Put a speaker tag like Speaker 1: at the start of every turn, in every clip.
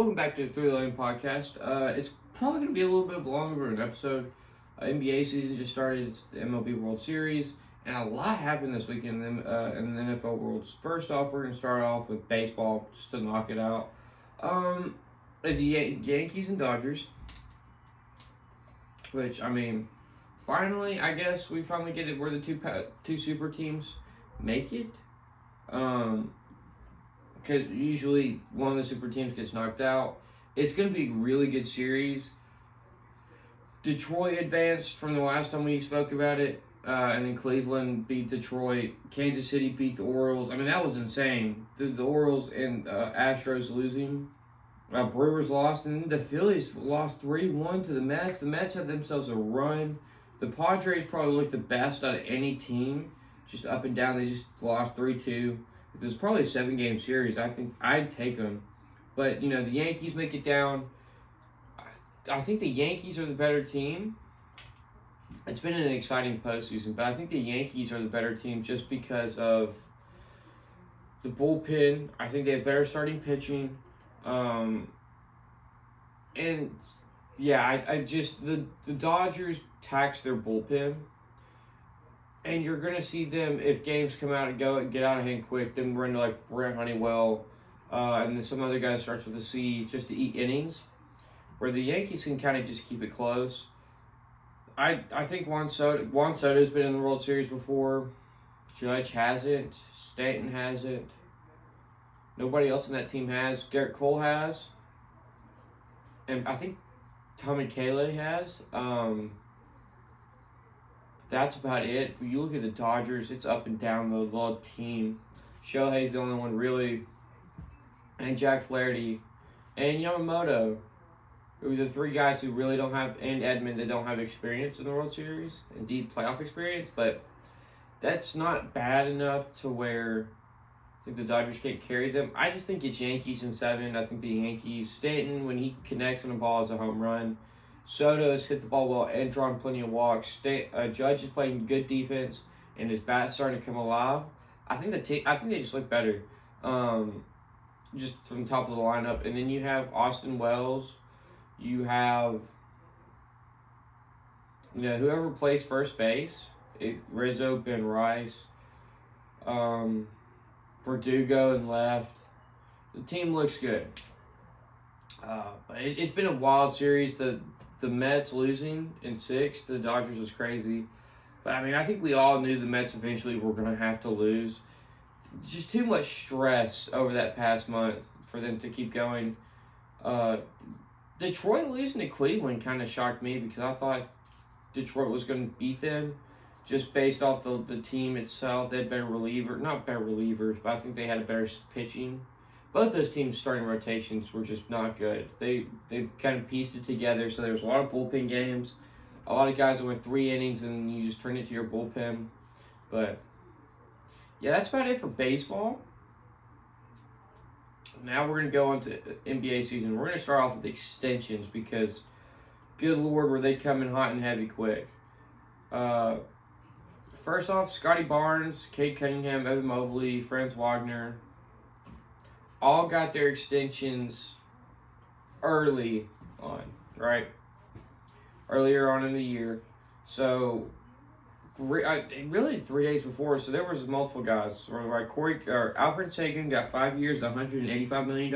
Speaker 1: Welcome back to the Three Lane Podcast. It's probably going to be a little bit longer of an episode. NBA season just started. It's the MLB World Series, and a lot happened this weekend in the NFL Worlds. First off, we're going to start off with baseball just to knock it out. The Yankees and Dodgers, which finally, I guess we finally get it where the two super teams make it. Because usually one of the super teams gets knocked out. It's going to be a really good series. Detroit advanced from the last time we spoke about it, and then Cleveland beat Detroit. Kansas City beat the Orioles. That was insane. The Orioles and Astros losing. Brewers lost, and then the Phillies lost 3-1 to the Mets. The Mets had themselves a run. The Padres probably looked the best out of any team. Just up and down, they just lost 3-2. If it was probably a 7-game series, I think I'd take them. But, the Yankees make it down. I think the Yankees are the better team. It's been an exciting postseason, but I think the Yankees are the better team just because of the bullpen. I think they have better starting pitching. The Dodgers tax their bullpen. And you're going to see them, if games come out and get out of hand quick, then run to like Brent Honeywell, and then some other guy starts with a C just to eat innings, where the Yankees can kind of just keep it close. I think Juan Soto's been in the World Series before. Judge hasn't. Stanton hasn't. Nobody else in that team has. Garrett Cole has. And I think Tommy Kahle has. That's about it. If you look at the Dodgers, it's up and down the whole team. Shohei's the only one really, and Jack Flaherty, and Yamamoto, who are the three guys who really don't have, and Edman, that don't have experience in the World Series, and deep playoff experience, but that's not bad enough to where I think the Dodgers can't carry them. I just think it's Yankees in 7. I think the Yankees, Stanton, when he connects on a ball, is a home run. Soto has hit the ball well and drawn plenty of walks. Judge is playing good defense, and his bat's starting to come alive. I think they just look better, just from the top of the lineup. And then you have Austin Wells. You have, whoever plays first base. Rizzo, Ben Rice, Verdugo in left. The team looks good. But it's been a wild series. The Mets losing in 6 to the Dodgers was crazy. But, I think we all knew the Mets eventually were going to have to lose. Just too much stress over that past month for them to keep going. Detroit losing to Cleveland kind of shocked me because I thought Detroit was going to beat them just based off the team itself. They had better not better relievers, but I think they had a better pitching. Both those teams' starting rotations were just not good. They kind of pieced it together, so there was a lot of bullpen games. A lot of guys that went 3 innings, and you just turn it to your bullpen. But, yeah, that's about it for baseball. Now we're going to go into NBA season. We're going to start off with extensions because, good Lord, were they coming hot and heavy quick. First off, Scotty Barnes, Cade Cunningham, Evan Mobley, Franz Wagner, all got their extensions early on, right? Earlier on in the year. So, really 3 days before. So, there was multiple guys. Right? Alfred Sagan got 5 years, $185 million.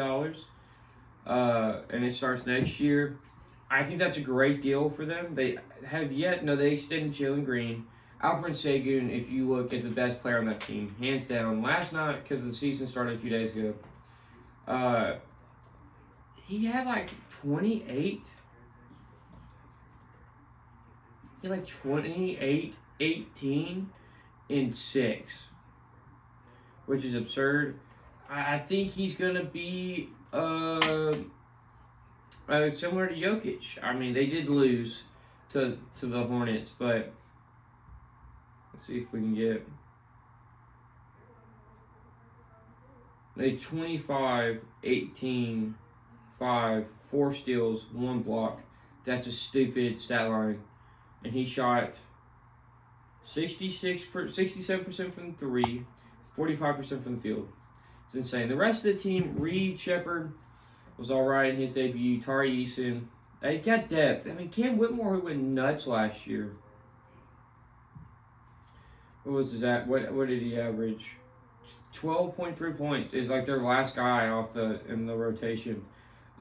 Speaker 1: And it starts next year. I think that's a great deal for them. They extended Jalen Green. Alfred Sagan, if you look, is the best player on that team. Hands down. Last night, because the season started a few days ago, he had 28. He had 28, 18, and 6, which is absurd. I think he's going to be similar to Jokic. They did lose to the Hornets, but let's see if we can get. They 25, 18, 5, 4 steals, 1 block. That's a stupid stat line. And he shot 67% from 3, 45% from the field. It's insane. The rest of the team, Reed, Shepard, was all right in his debut. Tari Eason. They got depth. I mean, Cam Whitmore, who went nuts last year. What was his at? What did he average? 12.3 points is like their last guy in the rotation.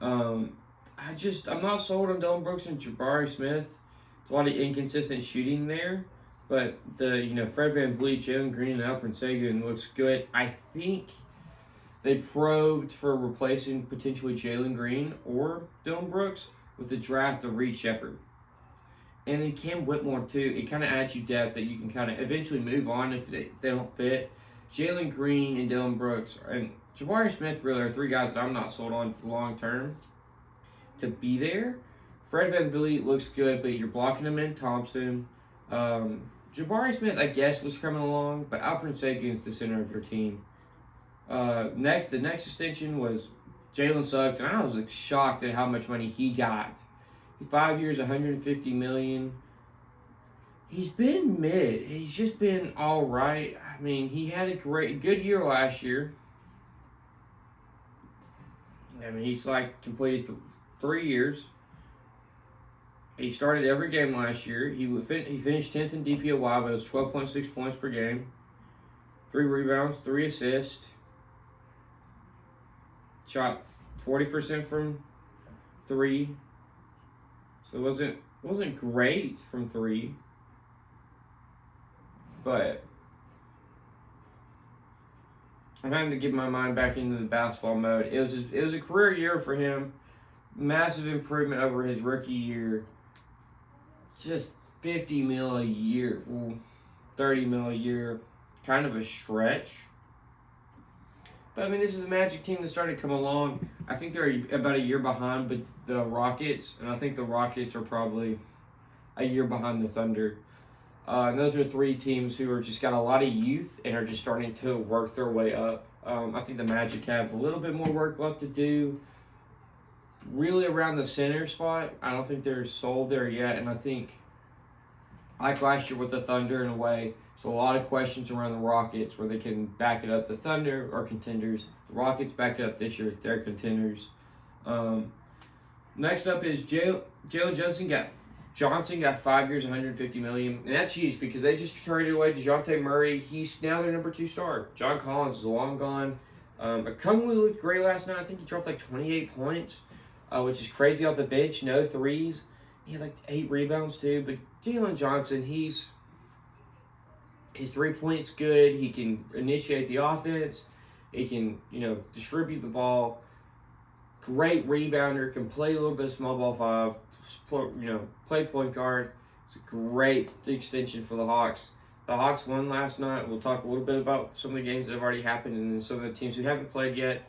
Speaker 1: I'm not sold on Dylan Brooks and Jabari Smith. It's a lot of inconsistent shooting there, but Fred VanVleet, Jalen Green, and Alperen Sengun looks good. I think they probed for replacing potentially Jalen Green or Dylan Brooks with the draft of Reed Shepherd. And then Cam Whitmore, too. It kind of adds you depth that you can kind of eventually move on if they don't fit. Jalen Green and Dylan Brooks and Jabari Smith really are three guys that I'm not sold on long term to be there. Fred VanVleet looks good, but you're blocking him in Thompson. Jabari Smith, I guess, was coming along, but Alperen Sengun is the center of your team. The next extension was Jalen Suggs, and I was shocked at how much money he got. 5 years, $150 million. He's been mid. He's just been all right. I mean, he had a good year last year. I mean, he's completed 3 years. He started every game last year. He finished 10th in DPOY, but it was 12.6 points per game. 3 rebounds, 3 assists. Shot 40% from 3. So it wasn't great from 3. But I'm having to get my mind back into the basketball mode. It was a career year for him. Massive improvement over his rookie year. Just $50 million a year. $30 million a year. Kind of a stretch. But I mean, this is a Magic team that started to come along. I think they're about a year behind but the Rockets, and I think the Rockets are probably a year behind the Thunder. And those are 3 teams who are just got a lot of youth and are just starting to work their way up. I think the Magic have a little bit more work left to do. Really around the center spot, I don't think they're sold there yet. And I think, like last year with the Thunder in a way, so a lot of questions around the Rockets where they can back it up. The Thunder are contenders. The Rockets back it up this year. They're contenders. Next up is Jalen Johnson got 5 years, $150 million. And that's huge because they just traded away DeJounte Murray. He's now their number 2 star. John Collins is long gone. Okongwu looked great last night. I think he dropped 28 points, which is crazy off the bench. No threes. He had 8 rebounds too. But Jalen Johnson, his 3-point's good. He can initiate the offense. He can, distribute the ball. Great rebounder. Can play a little bit of small ball 5. Play point guard. It's a great extension for the Hawks. The Hawks won last night. We'll talk a little bit about some of the games that have already happened and then some of the teams who haven't played yet.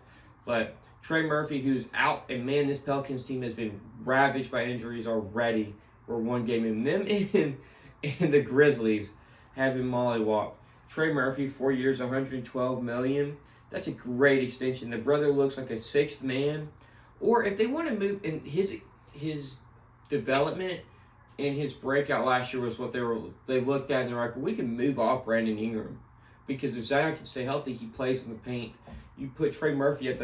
Speaker 1: But Trey Murphy, who's out, and man, this Pelicans team has been ravaged by injuries already. We're 1 game in. Them and the Grizzlies have been mollywopped. Trey Murphy, 4 years, $112 million. That's a great extension. The brother looks like a 6th man. Or if they want to move in his development and his breakout last year was what they looked at and they're like, well, we can move off Brandon Ingram because if Zion can stay healthy, he plays in the paint. You put Trey Murphy at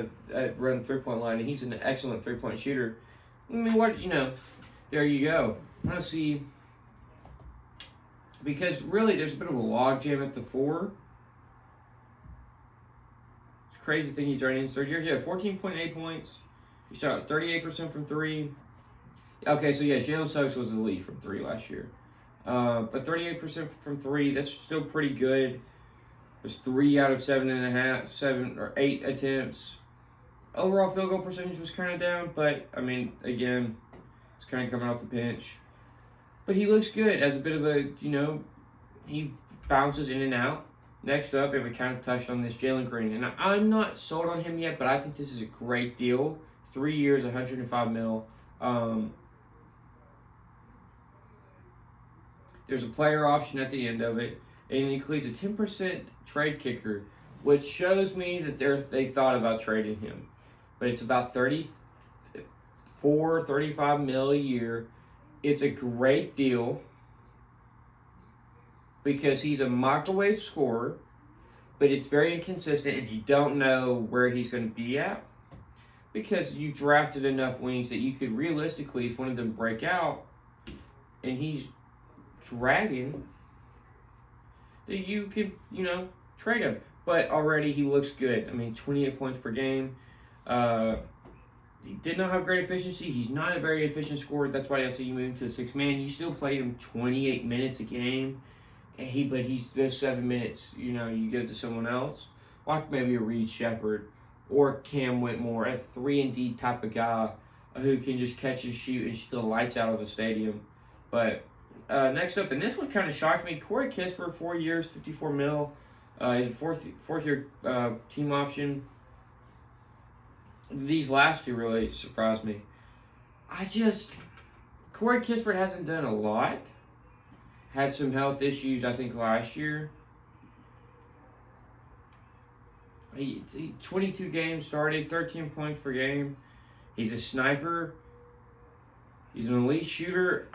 Speaker 1: run 3-point line and he's an excellent 3-point shooter. I mean, there you go. I want to see, because really there's a bit of a logjam at the 4. It's a crazy thing he's already in his 3rd year. Yeah, 14.8 points. He shot 38% from 3. Okay, so yeah, Jalen Suggs was the lead from 3 last year. But 38% from 3, that's still pretty good. It was 3 out of 7 or 8 attempts. Overall field goal percentage was kind of down, but I mean, again, it's kind of coming off the bench. But he looks good as a bit of a, he bounces in and out. Next up, and we kind of touched on this, Jalen Green. And I'm not sold on him yet, but I think this is a great deal. 3 years, $105 million. There's a player option at the end of it, and it includes a 10% trade kicker, which shows me that they thought about trading him. But it's about $35 million a year. It's a great deal because he's a microwave scorer, but it's very inconsistent, and you don't know where he's going to be at. because you drafted enough wings that you could realistically, if one of them break out and he's dragging, that you could, trade him. But already he looks good. I mean, 28 points per game. He did not have great efficiency. He's not a very efficient scorer. That's why I say you move to the 6-man. You still play him 28 minutes a game. But he's those 7 minutes, you give it to someone else. Like maybe a Reed Shepherd or Cam Whitmore, a 3-and-D type of guy who can just catch and shoot and shoot the lights out of the stadium. But next up, and this one kind of shocked me, Corey Kispert, 4 years, $54 million. He's a fourth-year team option. These last two really surprised me. Corey Kispert hasn't done a lot. Had some health issues, I think, last year. He 22 games started, 13 points per game. He's a sniper. He's an elite shooter.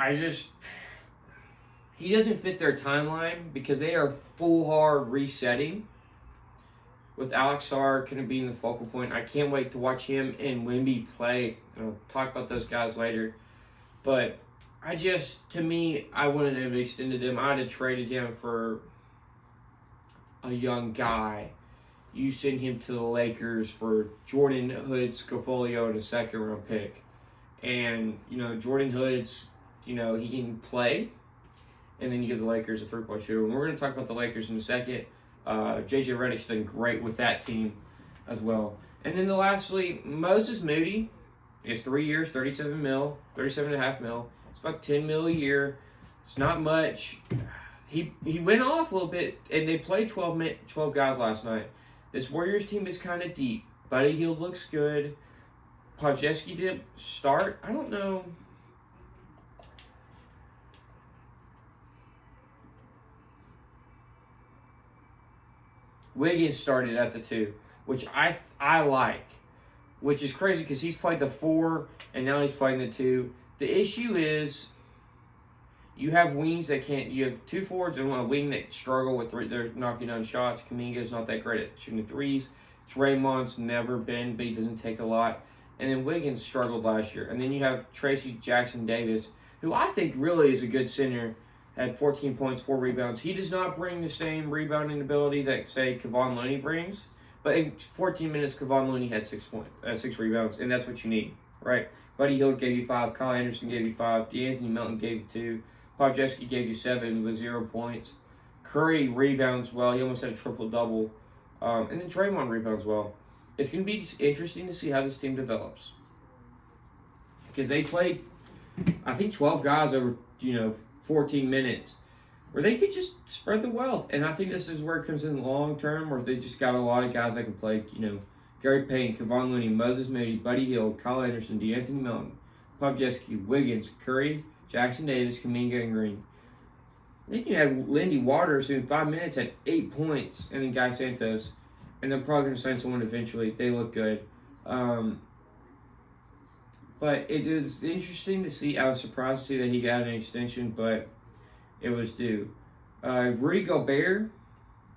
Speaker 1: He doesn't fit their timeline because they are full hard resetting. With Alex Sarr kind of being the focal point. I can't wait to watch him and Wemby play. I'll talk about those guys later. But to me, I wouldn't have extended him. I'd have traded him for a young guy. You send him to the Lakers for Jordan Hood-Scofolio and a second-round pick. And, Jordan Hood's, he can play. And then you give the Lakers a three-point shooter. And we're going to talk about the Lakers in a second. J.J. Redick's done great with that team as well. And then lastly, Moses Moody is 3 years, $37.5 million. It's about $10 million a year. It's not much. He went off a little bit, and they played 12 guys last night. This Warriors team is kind of deep. Buddy Hield looks good. Podziemski didn't start. I don't know. Wiggins started at the 2, which I like, which is crazy because he's played the 4 and now he's playing the 2. The issue is you have wings that can't. You have 2 forwards and a wing that struggle with they're knocking down shots. Kuminga's not that great at shooting threes. Draymond's never been, but he doesn't take a lot. And then Wiggins struggled last year. And then you have Tracy Jackson-Davis, who I think really is a good center. Had 14 points, 4 rebounds. He does not bring the same rebounding ability that, say, Kevon Looney brings. But in 14 minutes, Kevon Looney had 6 rebounds, and that's what you need, right? Buddy Hield gave you 5. Kyle Anderson gave you 5. DeAnthony Melton gave you 2. Podziemski gave you 7 with 0 points. Curry rebounds well. He almost had a triple-double. And then Draymond rebounds well. It's going to be interesting to see how this team develops. Because they played, I think, 12 guys over, 14 minutes, where they could just spread the wealth. And I think this is where it comes in long term, where they just got a lot of guys that can play, Gary Payton, Kevon Looney, Moses Moody, Buddy Hield, Kyle Anderson, DeAnthony Melton, Podziemski, Wiggins, Curry, Jackson Davis, Kuminga, and Green. Then you had Lindy Waters, who in 5 minutes had 8 points, and then Guy Santos. And they're probably going to sign someone eventually. They look good. But it is interesting to see. I was surprised to see that he got an extension, but it was due. Rudy Gobert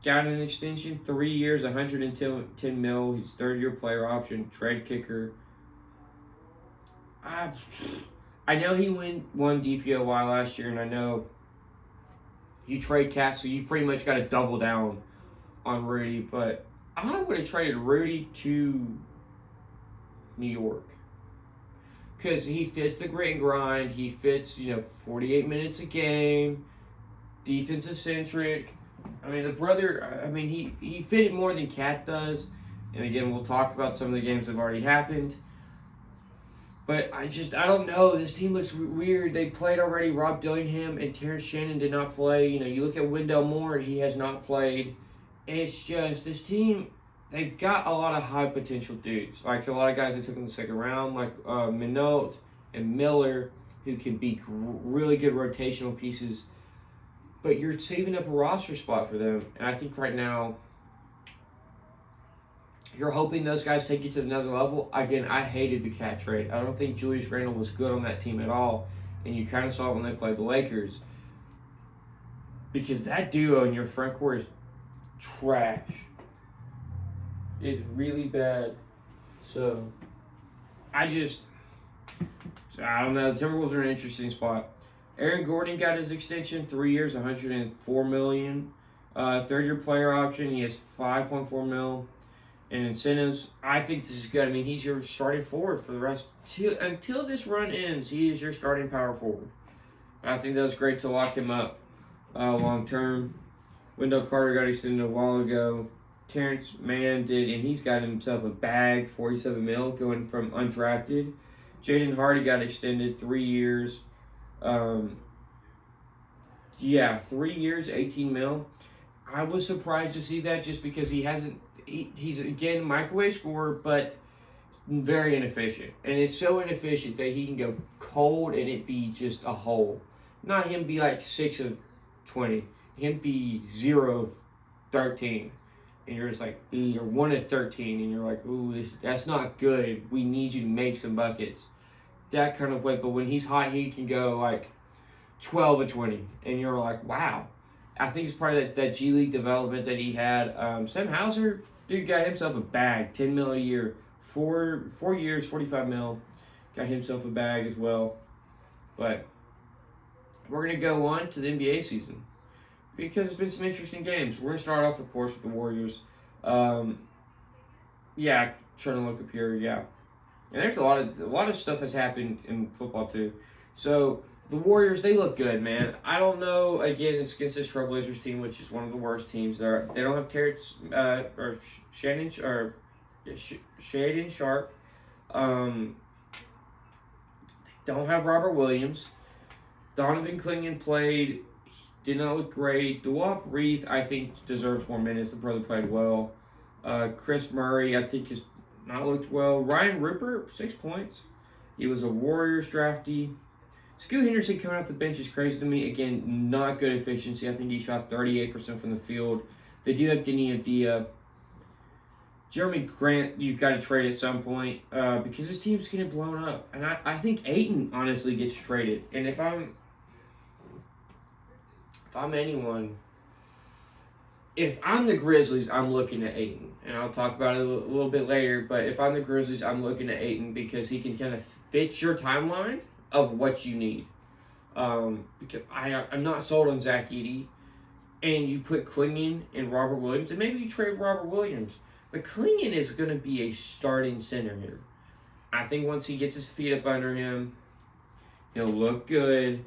Speaker 1: got an extension, 3 years, $110 million. He's third-year player option, trade kicker. I know he won DPOY last year, and I know you trade cats, so you pretty much got to double down on Rudy. But I would have traded Rudy to New York. Because he fits the grit and grind. He fits, 48 minutes a game, defensive-centric. I mean, the brother, he fit it more than Cat does. And again, we'll talk about some of the games that have already happened. But I don't know. This team looks weird. They played already. Rob Dillingham and Terrence Shannon did not play. You look at Wendell Moore, he has not played. It's just, this team, they've got a lot of high potential dudes. Like a lot of guys they took in the second round, like Minot and Miller, who can be really good rotational pieces. But you're saving up a roster spot for them. And I think right now, you're hoping those guys take you to another level. Again, I hated the Cat trade. I don't think Julius Randle was good on that team at all. And you kind of saw it when they played the Lakers. Because that duo in your front court is trash. It's really bad. So, I don't know. The Timberwolves are an interesting spot. Aaron Gordon got his extension, 3 years, $104 million. Third-year player option, he has $5.4 million in incentives. I think this is good. I mean, he's your starting forward for the rest until this run ends. He is your starting power forward. And I think that was great to lock him up long term. Wendell Carter got extended a while ago. Terrence Mann did, and he's got himself a bag, $47 million, going from undrafted. Jaden Hardy got extended 3 years. 3 years, $18 million. I was surprised to see that just because he's again microwave scorer, but very inefficient. And it's so inefficient that he can go cold and it be just a hole. Not him be like 6 of 20. Him be 0 of 13. And you're just like, you're 1 of 13. And you're like, ooh, that's not good. We need you to make some buckets. That kind of way. But when he's hot, he can go like 12 of 20. And you're like, wow. I think it's part of that G League development that he had. Sam Hauser, dude, got himself a bag, $10 million a year, 4 years, $45 million. Got himself a bag as well. But we're gonna go on to the NBA season because it's been some interesting games. We're gonna start off, of course, with the Warriors. Trying to look up here. Yeah, and there's a lot of stuff has happened in football too. So. The Warriors, they look good, man. I don't know. Again, it's against this Trailblazers team, which is one of the worst teams. They don't have Terrence Shaden Sharp. They don't have Robert Williams. Donovan Clingan did not look great. Duop Reith, I think, deserves more minutes. The brother played well. Chris Murray, I think, has not looked well. Ryan Rupert, 6 points. He was a Warriors draftee. Scoot Henderson coming off the bench is crazy to me. Again, not good efficiency. I think he shot 38% from the field. They do have Denny Adia. Jeremy Grant, you've got to trade at some point because this team's getting blown up. And I think Ayton honestly gets traded. And if I'm anyone, if I'm the Grizzlies, I'm looking at Ayton. And I'll talk about it a little bit later. But if I'm the Grizzlies, I'm looking at Ayton because he can kind of fit your timeline of what you need. Because I'm not sold on Zach Edey. And you put Clingan and Robert Williams, and maybe you trade Robert Williams. But Clingan is going to be a starting center here. I think once he gets his feet up under him, he'll look good.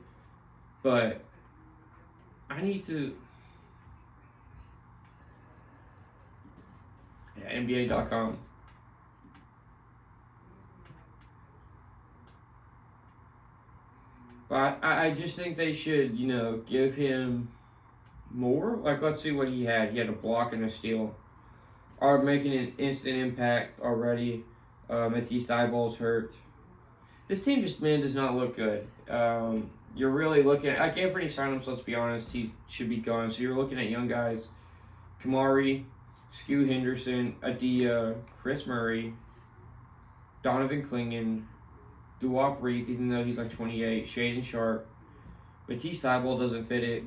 Speaker 1: But I need to... NBA.com. But I just think they should, give him more. Like, let's see what he had. He had a block and a steal. Are making an instant impact already. Matisse Thybulle's hurt. This team just, does not look good. You're really looking at, like, Anthony Simons, let's be honest, he should be gone. So you're looking at young guys. Kamari, Scoot Henderson, Adia, Chris Murray, Donovan Clingan, Duop Reith, even though he's like 28, Shaden Sharp. Matisse Thybulle doesn't fit it.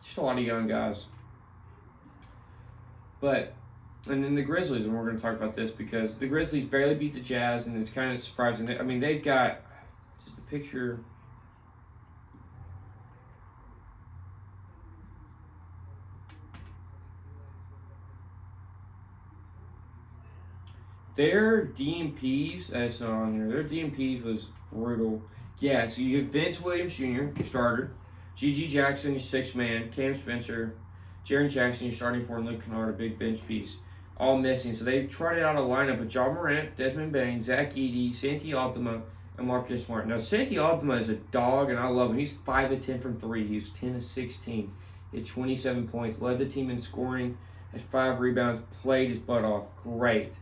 Speaker 1: Just a lot of young guys. And then the Grizzlies, and we're going to talk about this because the Grizzlies barely beat the Jazz, and it's kind of surprising. They've got just the picture. Their DMPs, that's not on here. Their DMPs was brutal. Yeah, so you have Vince Williams Jr., your starter. G.G. Jackson, your sixth man. Cam Spencer. Jaren Jackson, your starting for, and Luke Kennard, a big bench piece. All missing. So they've tried out a lineup of John Morant, Desmond Bain, Zach Edey, Santi Aldama, and Marcus Smart. Now, Santi Aldama is a dog, and I love him. He's 5 of 10 from 3. He was 10 of 16. He had 27 points. Led the team in scoring. Had 5 rebounds. Played his butt off. Great.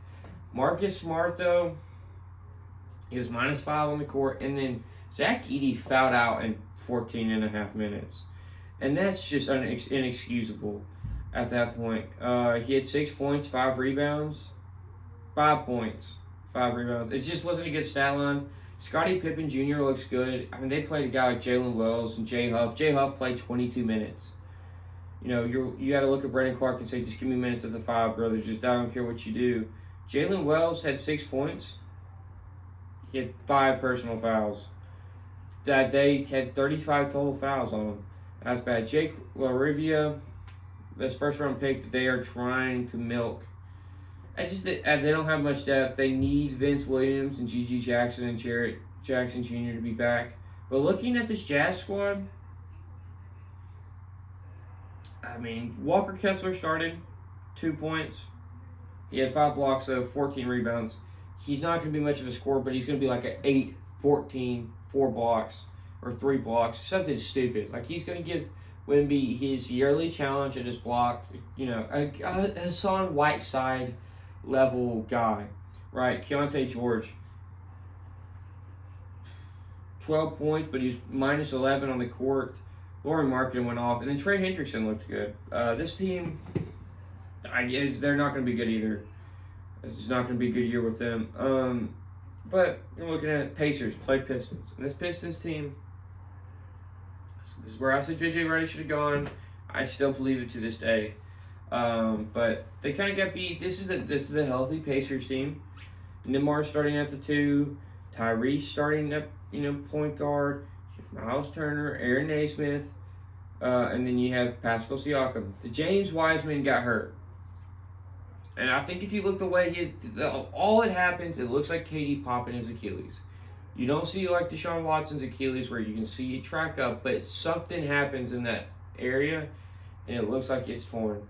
Speaker 1: Marcus Smart, though, he was -5 on the court. And then Zach Edey fouled out in 14 and a half minutes. And that's just inexcusable at that point. He had 6 points, 5 rebounds. 5 points, 5 rebounds. It just wasn't a good stat line. Scottie Pippen Jr. looks good. They played a guy like Jalen Wells and Jay Huff. Jay Huff played 22 minutes. You got to look at Brandon Clark and say, just give me minutes at the 5, brother. Just I don't care what you do. Jalen Wells had 6 points. He had 5 personal fouls. That they had 35 total fouls on him. That's bad. Jake LaRivia, this first round pick that they are trying to milk. I just they don't have much depth. They need Vince Williams and G.G. Jackson and Jarrett Jackson Jr. to be back. But looking at this Jazz squad, I mean, Walker Kessler started 2 points. He had 5 blocks, though, 14 rebounds. He's not going to be much of a scorer, but he's going to be like an 8, 14, 4 blocks, or 3 blocks, something stupid. Like, he's going to give Wemby his yearly challenge at his block, you know, a Hassan Whiteside level guy, right? Keontae George, 12 points, but he's minus 11 on the court. Lauren Marketing went off, and then Trey Hendrickson looked good. This team, they're not going to be good either. It's not going to be a good year with them. But you're looking at Pacers, play Pistons. And this Pistons team, this is where I said J.J. Redick should have gone. I still believe it to this day. But they kind of got beat. This is the healthy Pacers team. Nembhard starting at the 2, Tyrese starting at point guard, Miles Turner, Aaron Nesmith, and then you have Pascal Siakam. The James Wiseman got hurt. And I think if you look the way all it happens, it looks like KD popping his Achilles. You don't see like Deshaun Watson's Achilles where you can see it track up, but something happens in that area, and it looks like it's torn,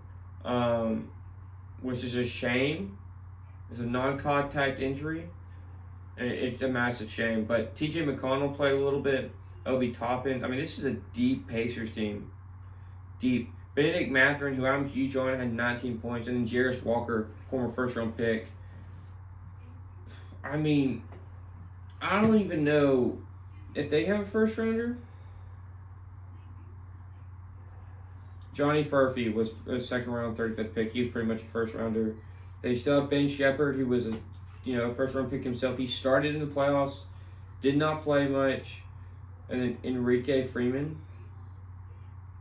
Speaker 1: which is a shame. It's a non-contact injury, and it's a massive shame. But T.J. McConnell played a little bit. Obi Toppin. I mean, this is a deep Pacers team. Deep. Benedict Mathurin, who I'm huge on, had 19 points. And then Jarris Walker, former first-round pick. I mean, I don't even know if they have a first-rounder. Johnny Furphy was a second-round, 35th pick. He was pretty much a first-rounder. They still have Ben Shepherd, who was a first-round pick himself. He started in the playoffs, did not play much. And then Enrique Freeman,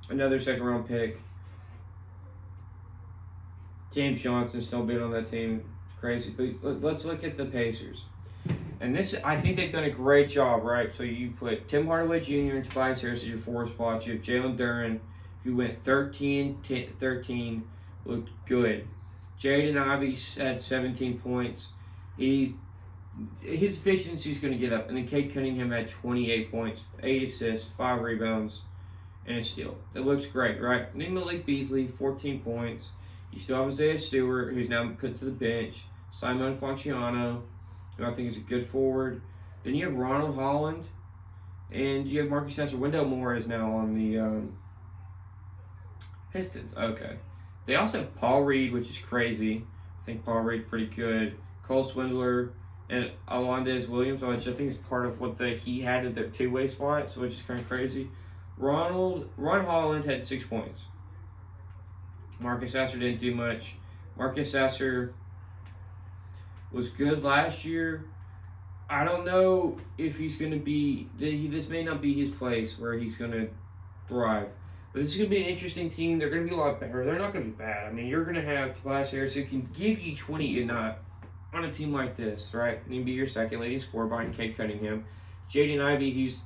Speaker 1: another second-round pick. James Johnson still been on that team. It's crazy. But let's look at the Pacers. And this, I think they've done a great job, right? So you put Tim Hardaway Jr. and Tobias Harris at your 4 spots. You have Jalen Duren, who went 13, looked good. Jaden Ivey had 17 points. His efficiency is going to get up. And then Cade Cunningham had 28 points, 8 assists, 5 rebounds, and a steal. It looks great, right? And then Malik Beasley, 14 points. You still have Isaiah Stewart, who's now put to the bench. Simon Fonciano, who I think is a good forward. Then you have Ronald Holland, and you have Marcus Sasser. Wendell Moore is now on the Pistons. Okay. They also have Paul Reed, which is crazy. I think Paul Reed's pretty good. Cole Swindler and Alondes Williams, which I think is part of what he had at their 2-way spot, so which is kind of crazy. Ron Holland had 6 points. Marcus Sasser didn't do much. Marcus Sasser was good last year. I don't know if he's going to be... This may not be his place where he's going to thrive. But this is going to be an interesting team. They're going to be a lot better. They're not going to be bad. I mean, you're going to have Tobias Harris who can give you 20 and not on a team like this, right? And he'd be your second leading scorer behind Cade Cunningham. Jaden Ivey, who's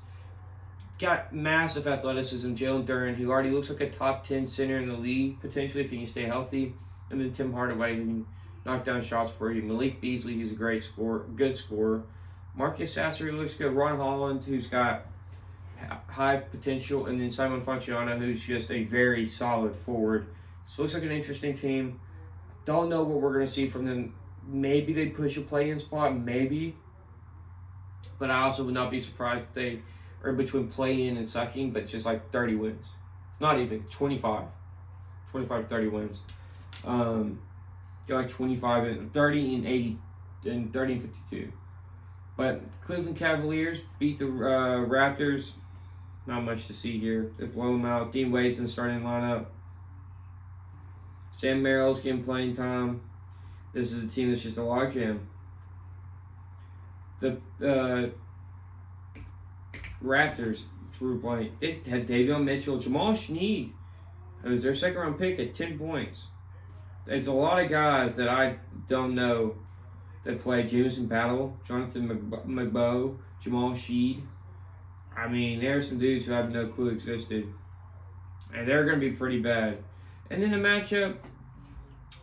Speaker 1: got massive athleticism. Jalen Duren, who already looks like a top 10 center in the league, potentially, if he can stay healthy. And then Tim Hardaway, who can knock down shots for you. Malik Beasley, who's a good scorer. Marcus Sasser, who looks good. Ron Holland, who's got high potential. And then Simon Fonciano, who's just a very solid forward. So it looks like an interesting team. Don't know what we're going to see from them. Maybe they push a play-in spot, maybe. But I also would not be surprised if they are between play-in and sucking, but just like 30 wins. Not even, 25. 25 to 30 wins. Go like 25 and 30 and 80 and 30 and 52. But Cleveland Cavaliers beat the Raptors. Not much to see here. They blow them out. Dean Wade's in the starting lineup. Sam Merrill's getting playing time. This is a team that's just a logjam. The Raptors, Drew Blank, they had Davion Mitchell, Jamal Sneed, who's their second-round pick at 10 points. It's a lot of guys that I don't know They play Jameson Battle, Jonathan McBow, Jamal Sheed. I mean, there's some dudes who have no clue existed. And they're going to be pretty bad. And then the matchup,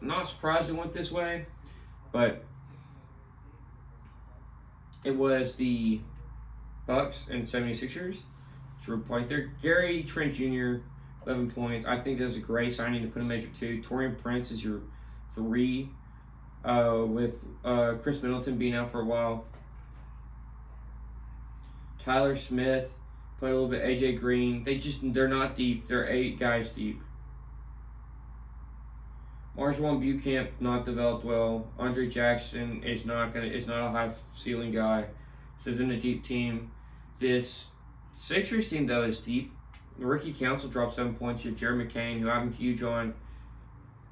Speaker 1: I'm not surprised it went this way, but it was the Bucks and 76ers. Drew point there. Gary Trent Jr., 11 points. I think that's a great signing to put him as your 2. Taurean Prince is your 3, with Chris Middleton being out for a while. Tyler Smith played a little bit. AJ Green. They're not deep. They're 8 guys deep. Marjwan Buchamp not developed well. Andre Jackson is not a high ceiling guy. So it's in a deep team. This Sixers team though is deep. Ricky Council dropped 7 points. You have Jared McCain, who I'm huge on.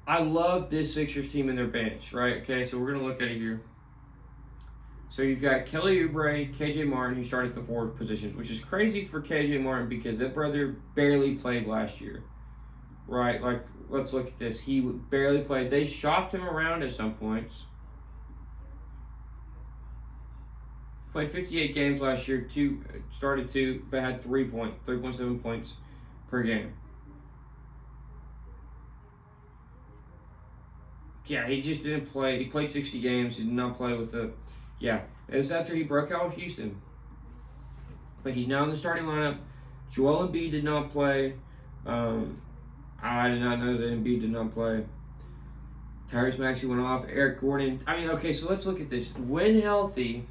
Speaker 1: I love this Sixers team and their bench, right? Okay, so we're gonna look at it here. So you've got Kelly Oubre, KJ Martin, who started the forward positions, which is crazy for KJ Martin because that brother barely played last year, right? Like, let's look at this. He barely played. They shopped him around at some points. Played 58 games last year. Started 2, but had 3.7 points per game. Yeah, he just didn't play. He played 60 games. He did not play with the. Yeah, it was after he broke out with Houston. But he's now in the starting lineup. Joel Embiid did not play. I did not know that Embiid did not play. Tyrese Maxey went off. Eric Gordon. I mean, okay, so let's look at this. When healthy,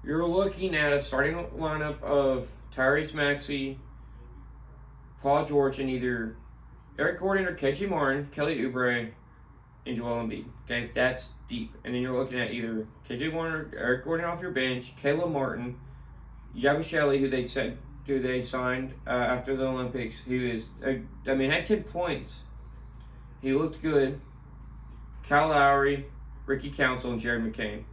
Speaker 1: you're looking at a starting lineup of Tyrese Maxey, Paul George, and either Eric Gordon or KJ Martin, Kelly Oubre, and Joel Embiid. Okay, that's deep. And then you're looking at either KJ Martin or Eric Gordon off your bench, Caleb Martin, Yabusele, who they signed after the Olympics, who is, had 10 points. He looked good. Kyle Lowry, Ricky Council, and Jared McCain.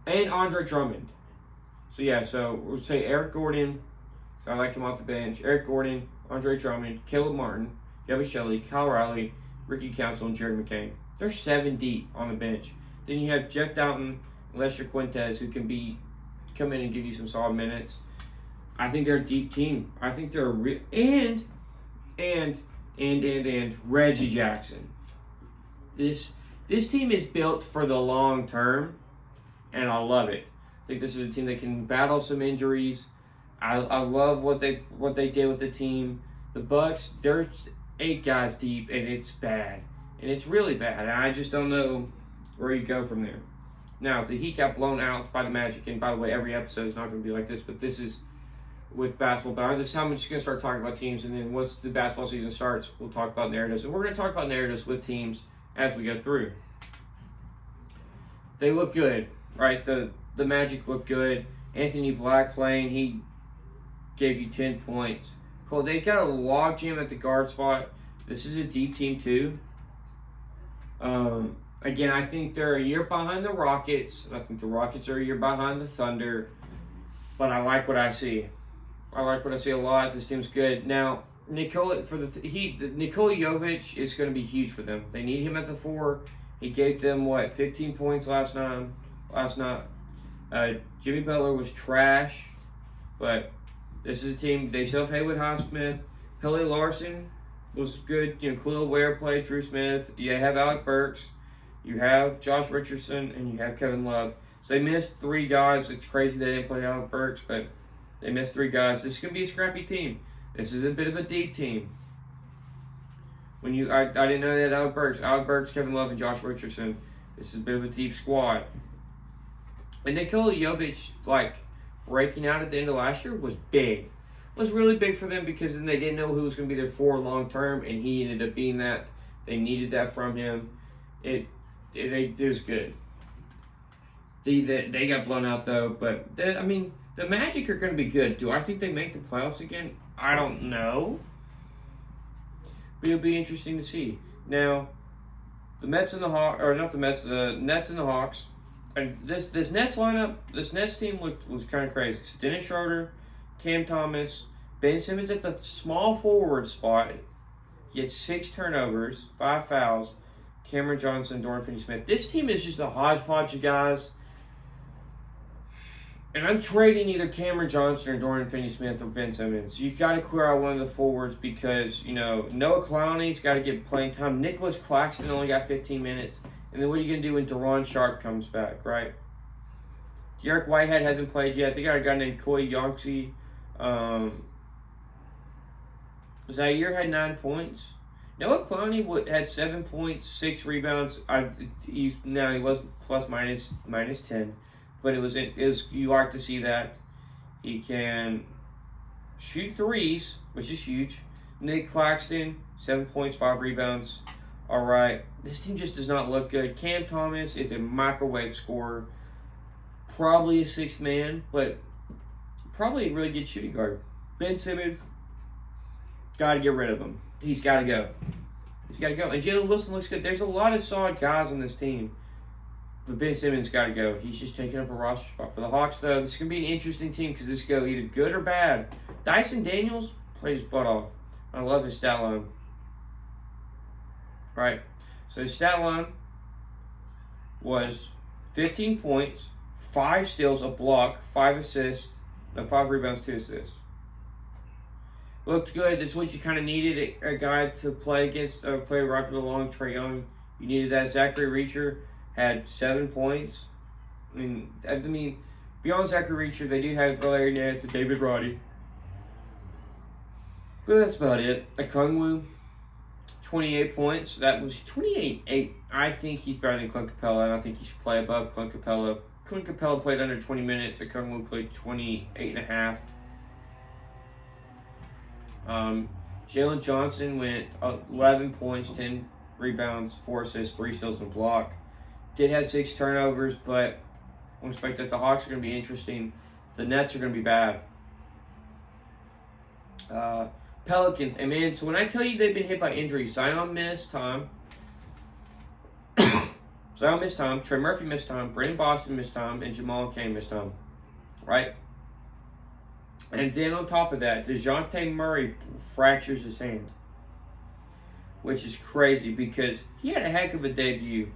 Speaker 1: And Andre Drummond. So yeah, so we'll say Eric Gordon. So I like him off the bench. Eric Gordon, Andre Drummond, Caleb Martin, Yabusele, Kyle Lowry, Ricky Council, and Jared McCain. They're 7 deep on the bench. Then you have Jeff Doughton, Lester Quintez, who can come in and give you some solid minutes. I think they're a deep team. I think they're and Reggie Jackson. This team is built for the long term, and I love it. I think this is a team that can battle some injuries. I love what they did with the team. The Bucks, there's 8 guys deep, and it's bad. And it's really bad. And I just don't know where you go from there. Now, the Heat got blown out by the Magic, and by the way, every episode is not going to be like this, but this is with basketball. But this time, I'm just going to start talking about teams, and then once the basketball season starts, we'll talk about narratives. And we're going to talk about narratives with teams as we go through. They look good, right? The Magic look good. Anthony Black playing, he gave you 10 points. Cool, they got a logjam at the guard spot. This is a deep team, too. Again, I think they're a year behind the Rockets. I think the Rockets are a year behind the Thunder. But I like what I see. I like what I see a lot. This team's good. Now, Nikola Jovic is going to be huge for them. They need him at the 4. He gave them, 15 points last night. Jimmy Butler was trash. But this is a team. They still have Haywood Highsmith. Pelly Larson was good. Khalil Ware played. Drew Smith. You have Alec Burks. You have Josh Richardson, and you have Kevin Love. So they missed 3 guys. It's crazy they didn't play Alec Burks, but they missed 3 guys. This is going to be a scrappy team. This is a bit of a deep team. I didn't know that Alec Burks, Kevin Love, and Josh Richardson. This is a bit of a deep squad. And Nikola Jovic, breaking out at the end of last year was big. It was really big for them because then they didn't know who was going to be their 4 long term, and he ended up being that. They needed that from him. It was good. They got blown out though, but the Magic are going to be good. Do I think they make the playoffs again? I don't know, but it'll be interesting to see. Now, the Nets and the Hawks, and this Nets lineup, this Nets team was kind of crazy. Dennis Schroeder, Cam Thomas, Ben Simmons at the small forward spot. He had 6 turnovers, 5 fouls. Cameron Johnson, Dorian Finney-Smith. This team is just a hodgepodge of guys. And I'm trading either Cameron Johnson or Dorian Finney-Smith or Ben Simmons. You've got to clear out one of the forwards because, Noah Clowney's got to get playing time. Nicholas Claxton only got 15 minutes. And then what are you going to do when Deron Sharp comes back, right? Derek Whitehead hasn't played yet. They got a guy named Koi Yonksy. Zaire had 9 points. Noah Clowney had 7 points, 6 rebounds. He was plus minus 10. But it was you like to see that. He can shoot threes, which is huge. Nick Claxton, 7 points, 5 rebounds. All right. This team just does not look good. Cam Thomas is a microwave scorer. Probably a 6th man, but probably a really good shooting guard. Ben Simmons, got to get rid of him. He's got to go. And Jalen Wilson looks good. There's a lot of solid guys on this team. But Ben Simmons got to go. He's just taking up a roster spot. For the Hawks, though, this is going to be an interesting team because this could go either good or bad. Dyson Daniels plays his butt off. I love his stat line. Right. So his stat line was 15 points, 5 steals, a block, 5 assists, 5 rebounds, 2 assists. Looked good. That's what you kind of needed, a guy to play against, play right along Trae Young. You needed that. Zachary Reacher had 7 points. I mean, beyond Zachary Reacher, they do have Larry Nance and David Roddy. But that's about it. Okongwu, 28 points. That was 28-8. I think he's better than Clint Capella, and I think he should play above Clint Capella. Clint Capella played under 20 minutes. Okongwu played 28.5. Jalen Johnson went 11 points, 10 rebounds, 4 assists, 3 steals, and a block. Did have 6 turnovers, but I expect that the Hawks are going to be interesting. The Nets are going to be bad. Pelicans, and man, so when I tell you they've been hit by injuries, Zion missed time. Trey Murphy missed time. Brandon Boston missed time. And Jamal Cain missed time. Right? And then on top of that, DeJounte Murray fractures his hand. Which is crazy because he had a heck of a debut.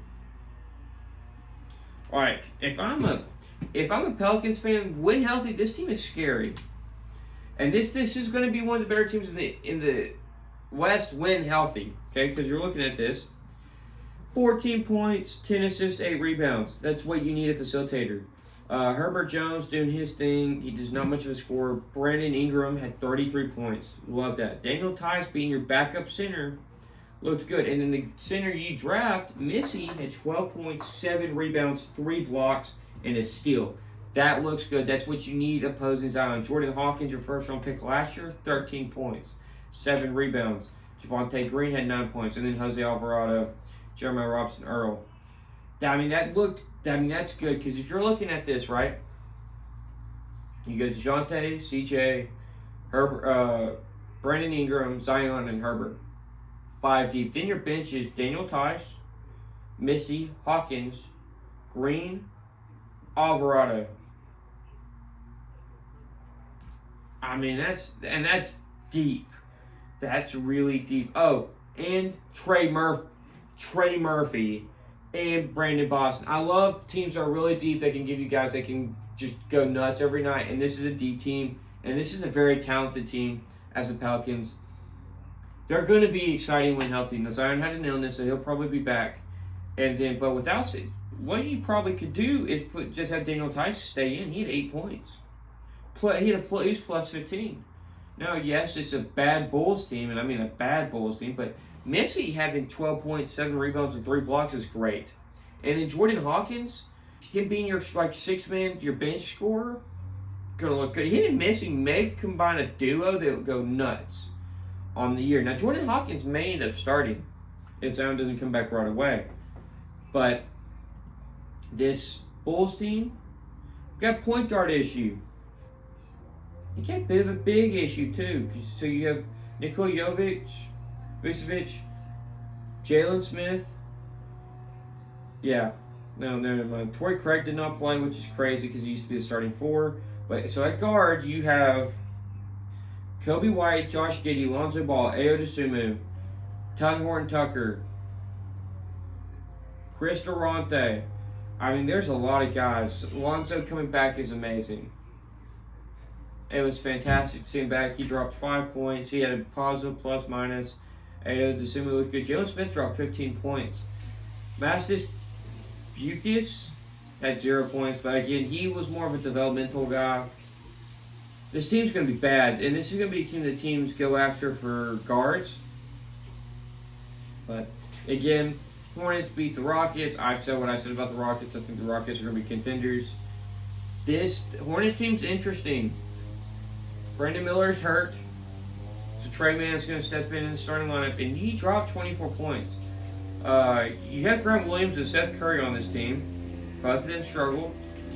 Speaker 1: Like, if I'm a Pelicans fan, when healthy, this team is scary. And this is going to be one of the better teams in the West when healthy. Okay, because you're looking at this. 14 points, 10 assists, 8 rebounds. That's what you need a facilitator. Herbert Jones doing his thing. He does not much of a scorer. Brandon Ingram had 33 points. Love that. Daniel Tice being your backup center looked good. And then the center you draft, Missy, had 12 points, 7 rebounds, 3 blocks, and a steal. That looks good. That's what you need opposing Zion. Jordan Hawkins, your first-round pick last year, 13 points, 7 rebounds. Javonte Green had 9 points. And then Jose Alvarado, Jeremiah Robinson Earl. That's good because if you're looking at this, right, you got DeJounte, CJ, Herbert, Brandon Ingram, Zion, and Herbert. 5 deep. Then your bench is Daniel Tice, Missy, Hawkins, Green, Alvarado. I mean, that's deep. That's really deep. Oh, and Trey Murphy and Brandon Boston. I love teams that are really deep that can give you guys that can just go nuts every night. And this is a deep team. And this is a very talented team as the Pelicans. They're going to be exciting when healthy. Now, Zion had an illness, so he'll probably be back. But without it, what you probably could do is just have Daniel Tice stay in. He had 8 points. He was plus 15. Now, yes, it's a bad Bulls team, and I mean a bad Bulls team, but Missy having 12 points, 7 rebounds, and 3 blocks is great. And then Jordan Hawkins, him being your 6-man, your bench scorer, gonna look good. Him and Missy may combine a duo that will go nuts on the year. Now, Jordan Hawkins may end up starting if Zion doesn't come back right away. But this Bulls team got point guard issue. You got a bit of a big issue too. So you have Nikola Vucevic, Jalen Smith. Yeah, no, never mind. Torrey Craig did not play, which is crazy because he used to be the starting 4. But so at guard you have Kobe White, Josh Giddey, Lonzo Ball, Ayo Dosunmu, Todd Horton Tucker, Chris Durante. I mean, there's a lot of guys. Lonzo coming back is amazing. It was fantastic to see him back. He dropped 5 points. He had a positive plus minus. And the December looked good. Jalen Smith dropped 15 points. Mastis Bukic had 0 points, but again, he was more of a developmental guy. This team's going to be bad, and this is going to be a team that teams go after for guards. But again, Hornets beat the Rockets. I've said what I said about the Rockets. I think the Rockets are going to be contenders. This Hornets team's interesting. Brandon Miller's hurt. So Trey Mann's going to step in the starting lineup, and he dropped 24 points. You have Grant Williams and Seth Curry on this team. Both of them struggled.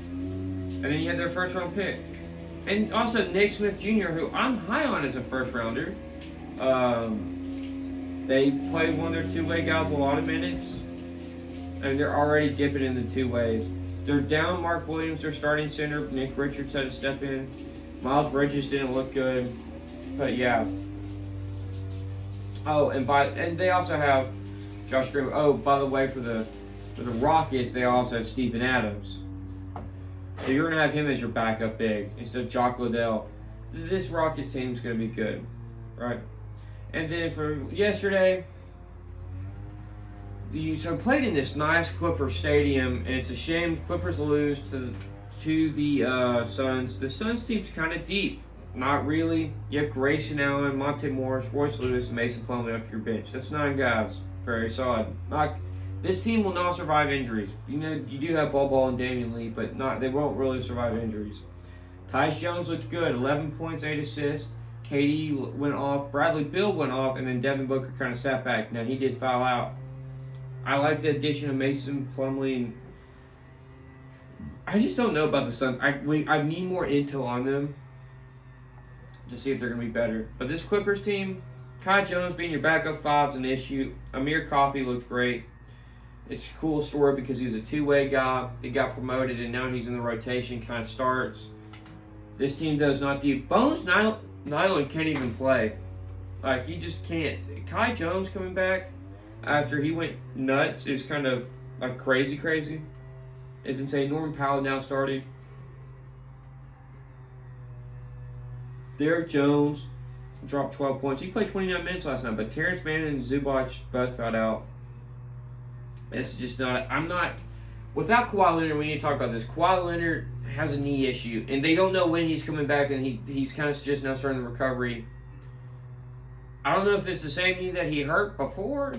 Speaker 1: And then you had their first round pick. And also Nick Smith Jr., who I'm high on as a first rounder. They played one of their two-way guys a lot of minutes. And they're already dipping in the two ways. They're down Mark Williams, their starting center. Nick Richards had to step in. Miles Bridges didn't look good. But yeah. Oh, and they also have Josh Green. Oh, by the way, for the Rockets, they also have Steven Adams. So you're going to have him as your backup big instead of Jock Liddell. This Rockets team is going to be good, right? And then for yesterday, so played in this nice Clippers stadium, and it's a shame Clippers lose to the Suns. The Suns team's kind of deep. Not really. You have Grayson Allen, Monte Morris, Royce Lewis, and Mason Plumlee off your bench. That's 9 guys. Very solid. This team will not survive injuries. You know, you do have Bol and Damian Lee, but they won't really survive injuries. Tyus Jones looked good. 11 points, 8 assists. KD went off. Bradley Beal went off, and then Devin Booker kind of sat back. Now, he did foul out. I like the addition of Mason Plumlee. I just don't know about the Suns. I need more intel on them to see if they're going to be better. But this Clippers team, Kai Jones being your backup 5 is an issue. Amir Coffey looked great. It's a cool story because he's a two-way guy. He got promoted, and now he's in the rotation, kind of starts. This team does not deep. Bones Nyland can't even play. Like, he just can't. Kai Jones coming back after he went nuts is kind of like crazy. It's insane. Norman Powell now started. Derek Jones dropped 12 points. He played 29 minutes last night, but Terrence Mann and Zubac both fouled out. It's just not. Without Kawhi Leonard, we need to talk about this. Kawhi Leonard has a knee issue, and they don't know when he's coming back, and he's kind of just now starting the recovery. I don't know if it's the same knee that he hurt before,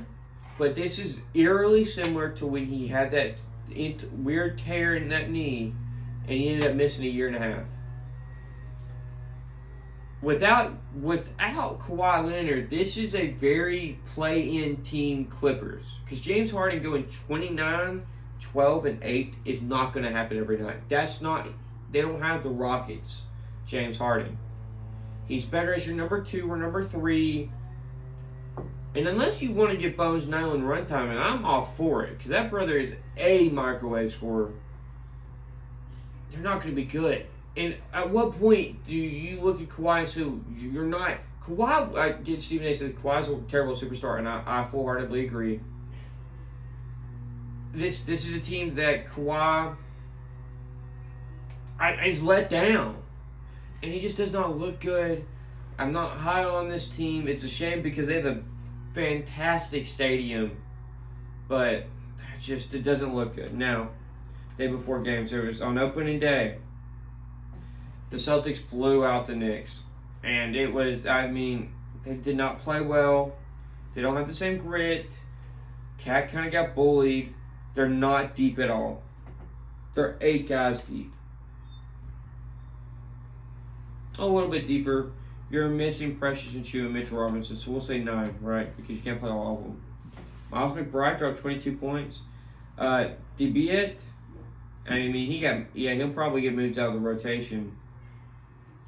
Speaker 1: but this is eerily similar to when he had that weird tear in that knee, and he ended up missing a year and a half. Without Kawhi Leonard, this is a very play-in team Clippers. Because James Harden going 29, 12, and 8 is not going to happen every night. They don't have the Rockets, James Harden. He's better as your number 2 or number 3. And unless you want to give Bones Nyland runtime, and I'm all for it, because that brother is a microwave scorer, they're not going to be good. And at what point do you look at Kawhi and say, you're not... Kawhi, I get Stephen A. says Kawhi's a terrible superstar, and I full-heartedly agree. This is a team that Kawhi is let down. And he just does not look good. I'm not high on this team. It's a shame because they have a fantastic stadium. But it doesn't look good. Now, day before game service, on opening day, the Celtics blew out the Knicks. And it was, they did not play well. They don't have the same grit. Cat kind of got bullied. They're not deep at all. They're 8 guys deep. A little bit deeper. You're missing Precious Achiuwa and Mitchell Robinson, so we'll say 9, right? Because you can't play all of them. Miles McBride dropped 22 points. DeBiet, he'll probably get moved out of the rotation.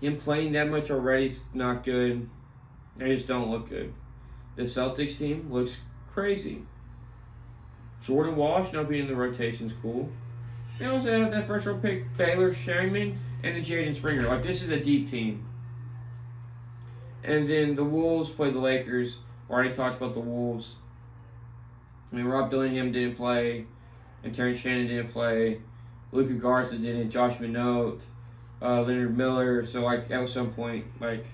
Speaker 1: Him playing that much already is not good. They just don't look good. The Celtics team looks crazy. Jordan Walsh not being in the rotation is cool. They also have that first round pick, Baylor Sherman, and then Jaden Springer. Like, this is a deep team. And then the Wolves play the Lakers. Already talked about the Wolves. Rob Dillingham didn't play. and Terrence Shannon didn't play. Luka Garza didn't. Josh Minot, Leonard Miller. So, like, at some point, like,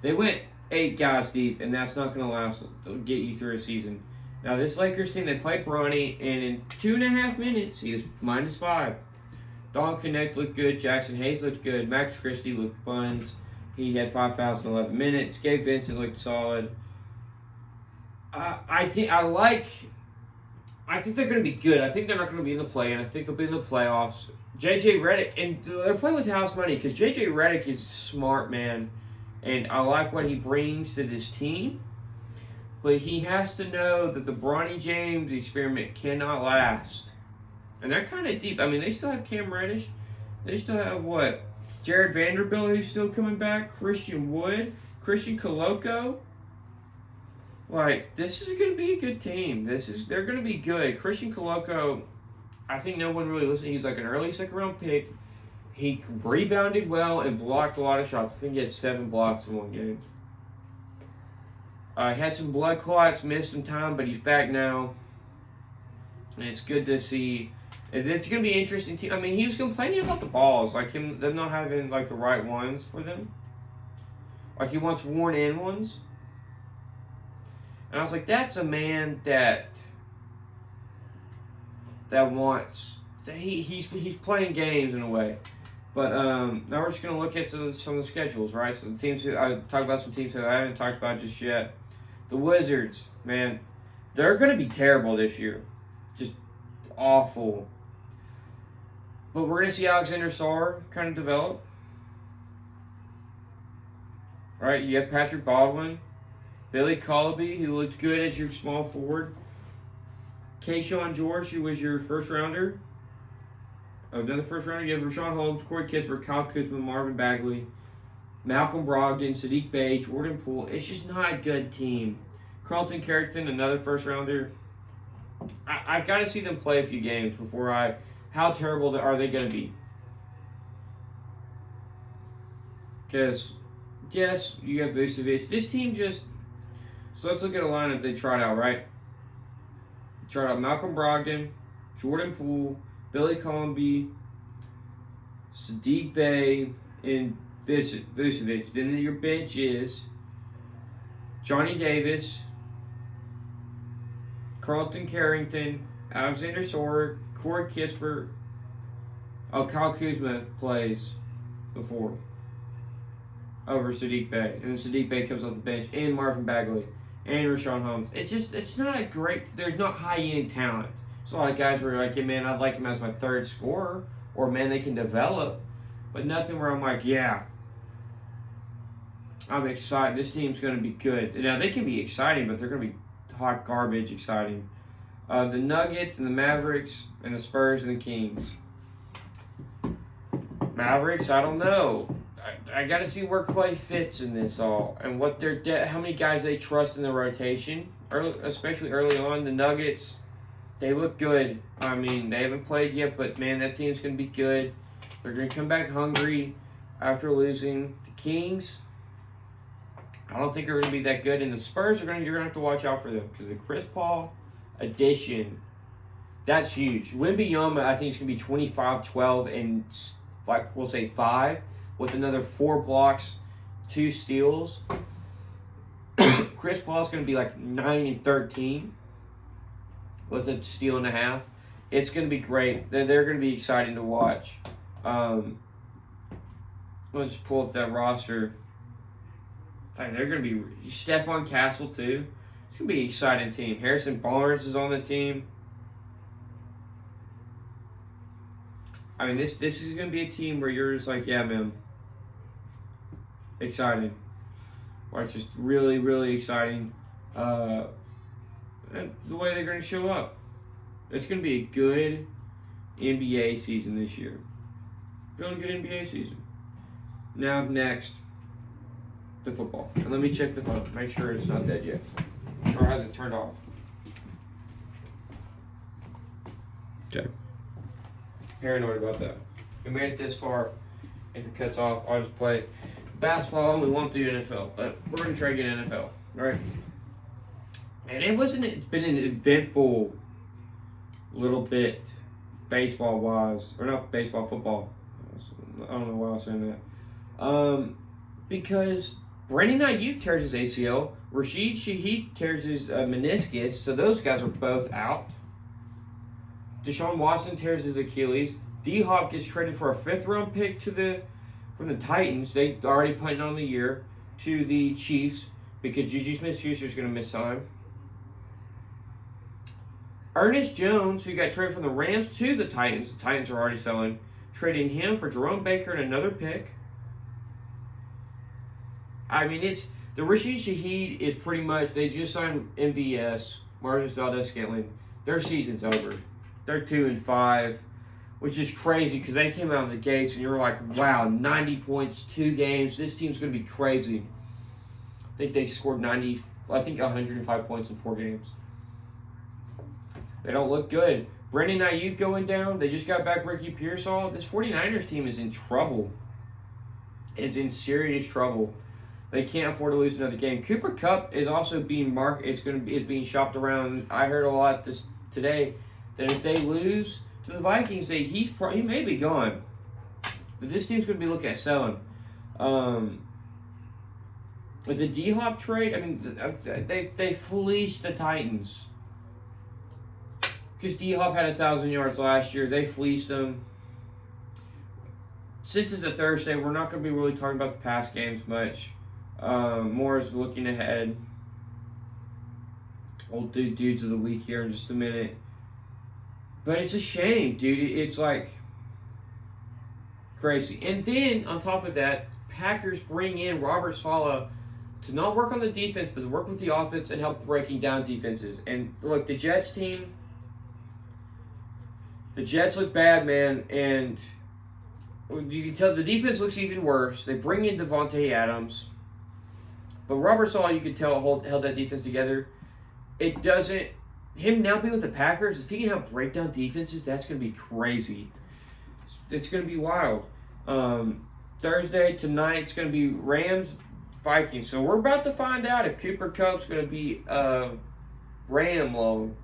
Speaker 1: they went 8 guys deep, and that's not going to last. Get you through a season. Now, this Lakers team, they played Bronny, and in 2.5 minutes, he was -5. Don Connect looked good. Jackson Hayes looked good. Max Christie looked buns. He had 5 fouls in 11 minutes. Gabe Vincent looked solid. I think they're going to be good. I think they're not going to be in the play, and I think they'll be in the playoffs. JJ Redick, and they're playing with house money because JJ Redick is a smart man, and I like what he brings to this team. But he has to know that the Bronny James experiment cannot last. And they're kind of deep. I mean, they still have Cam Reddish. They still have what? Jared Vanderbilt, who's still coming back. Christian Wood. Christian Coloco. Like, this is going to be a good team. They're going to be good. Christian Coloco, I think no one really listened. He's like an early second-round pick. He rebounded well and blocked a lot of shots. I think he had 7 blocks in one game. He had some blood clots, missed some time, but he's back now. And it's good to see. It's going to be interesting. I mean, he was complaining about the balls, like them not having like the right ones for them. Like he wants worn-in ones. And I was like, that's a man that wants. He's playing games in a way. But now we're just going to look at some of the schedules, right? So the teams I talked about some teams that I haven't talked about just yet. The Wizards, man, they're going to be terrible this year. Just awful. But we're going to see Alexander Sarr kind of develop. Right, you have Patrick Baldwin, Billy Colby, who looked good as your small forward. Keyshawn George, who was your first rounder. Another first rounder. You have Rashawn Holmes, Corey Kispert, Kyle Kuzma, Marvin Bagley, Malcolm Brogdon, Sadiq Bey, Jordan Poole. It's just not a good team. Carlton Carrington, another first rounder. I got to see them play a few games before how terrible are they going to be? Because, yes, you have Vucevic. This team just... So let's look at a lineup they tried out, right? Tried out Malcolm Brogdon, Jordan Poole, Billy Colby, Sadiq Bey, and Vucevic. Then your bench is Johnny Davis, Carlton Carrington, Alexander Sarr, Corey Kispert. Oh, Kyle Kuzma plays before over Sadiq Bey. And then Sadiq Bey comes off the bench. And Marvin Bagley. And Rashawn Holmes. It's not a great... There's not high-end talent. There's a lot of guys where you're like, hey, man, I'd like him as my third scorer. Or, man, they can develop. But nothing where I'm like, yeah, I'm excited. This team's going to be good. Now, they can be exciting, but they're going to be hot garbage exciting. The Nuggets and the Mavericks and the Spurs and the Kings. Mavericks, I don't know. I got to see where Clay fits in this all and what how many guys they trust in the rotation, especially early on. The Nuggets, they look good. I mean, they haven't played yet, but man, that team's going to be good. They're going to come back hungry after losing. The Kings, I don't think they're going to be that good, and the Spurs you're going to have to watch out for them because the Chris Paul addition, that's huge. Wembanyama, I think, is going to be 25, 12, and like we'll say 5 with another 4 blocks, 2 steals. Chris Paul's going to be like 9 and 13 with a steal and a half. It's going to be great. They're going to be exciting to watch. Let's just pull up that roster. They're going to be Stephon Castle too. It's going to be an exciting team. Harrison Barnes is on the team. I mean, this is going to be a team where you're just like, yeah, man, exciting. Well, it's just really, really exciting. And the way they're going to show up. It's going to be a good NBA season this year. Really good NBA season. Now, next, the football. And let me check the phone. Make sure it's not dead yet. Or hasn't turned off. Okay. Paranoid about that. We made it this far. If it cuts off, I'll just play basketball and we won't do NFL. But we're going to try to get NFL. All right? And it's been an eventful little bit baseball-wise. Or not baseball, football. I don't know why I was saying that. Because Brandon Ayuk tears his ACL. Rashid Shaheed tears his meniscus. So those guys are both out. Deshaun Watson tears his Achilles. D-Hop gets traded for a 5th-round pick from the Titans. They already punting on the year to the Chiefs because Juju Smith-Schuster is going to miss time. Ernest Jones, who got traded from the Rams to the Titans. The Titans are already selling. Trading him for Jerome Baker and another pick. I mean, the Rashid Shaheed is pretty much, they just signed MVS, Marcus Valdez-Scantling. Their season's over. They're 2-5, which is crazy because they came out of the gates and you were like, wow, 90 points, 2 games. This team's going to be crazy. I think they scored 105 points in 4 games. They don't look good. Brandon Ayuk going down. They just got back Ricky Pearsall. This 49ers team is in trouble. Is in serious trouble. They can't afford to lose another game. Cooper Kupp is also being is being shopped around. I heard a lot today that if they lose to the Vikings, he may be gone. But this team's going to be looking at selling. With the D-Hop trade, I mean, they fleeced the Titans. Because D-Hop had 1,000 yards last year. They fleeced them. Since it's a Thursday, we're not going to be really talking about the past games much. More is looking ahead. We'll do dudes of the week here in just a minute. But it's a shame, dude. It's like crazy. And then, on top of that, Packers bring in Robert Saleh to not work on the defense, but to work with the offense and help breaking down defenses. And look, the Jets team, the Jets look bad, man. And you can tell the defense looks even worse. They bring in Devontae Adams. But Robert Saleh, you could tell, held that defense together. It doesn't... Him now being with the Packers, if he can help break down defenses, that's going to be crazy. It's going to be wild. Thursday, tonight, it's going to be Rams-Vikings. So we're about to find out if Cooper Kupp's going to be Ram long.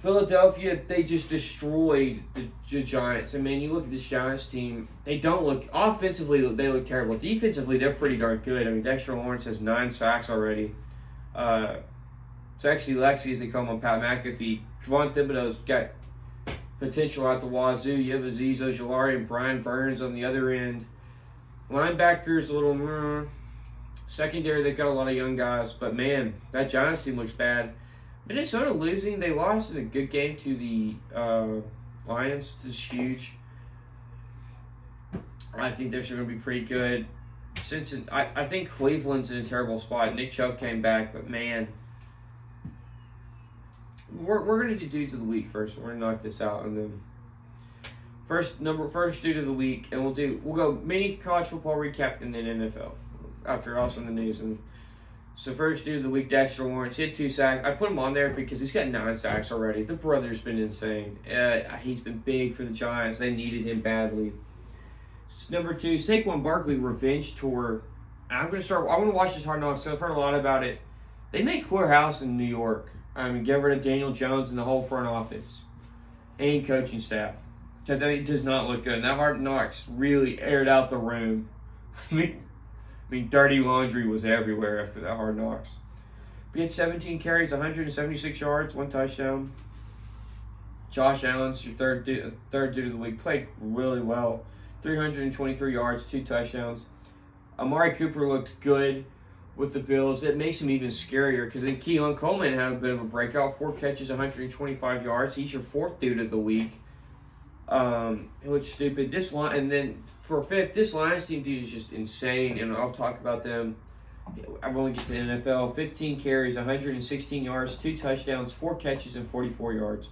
Speaker 1: Philadelphia, they just destroyed the Giants. I mean, you look at this Giants team, they don't look... Offensively, they look terrible. Defensively, they're pretty darn good. I mean, Dexter Lawrence has 9 sacks already. Sexy Lexi, as they call him on Pat McAfee. Javon Thibodeau's got potential out the wazoo. You have Azeez Ojulari and Brian Burns on the other end. Linebackers, a little... Secondary, they've got a lot of young guys. But, man, that Giants team looks bad. Minnesota losing. They lost in a good game to the Lions. This is huge. I think they're going to be pretty good. I think Cleveland's in a terrible spot. Nick Chubb came back, but, man... We're going to do dudes of the week first. We're going to knock this out, and then first dude of the week, and we'll go mini college football recap and then NFL after also in the news. And so first dude of the week, Dexter Lawrence hit 2 sacks. I put him on there because he's got 9 sacks already. The brother's been insane. He's been big for the Giants. They needed him badly. Number 2, Saquon Barkley revenge tour. I want to watch this Hard Knocks. So I've heard a lot about it. They make Clear House in New York. I mean, get rid of Daniel Jones and the whole front office and coaching staff. Because it does not look good. And that Hard Knocks really aired out the room. I mean, dirty laundry was everywhere after that Hard Knocks. He had 17 carries, 176 yards, 1 touchdown. Josh Allen's your third dude of the week. Played really well. 323 yards, 2 touchdowns. Amari Cooper looked good with the Bills. It makes him even scarier because then Keon Coleman had a bit of a breakout. 4 catches, 125 yards. He's your 4th dude of the week. It looks stupid. And then for 5th, this Lions team dude is just insane, and I'll talk about them. I won't get to the NFL. 15 carries, 116 yards, 2 touchdowns, 4 catches, and 44 yards.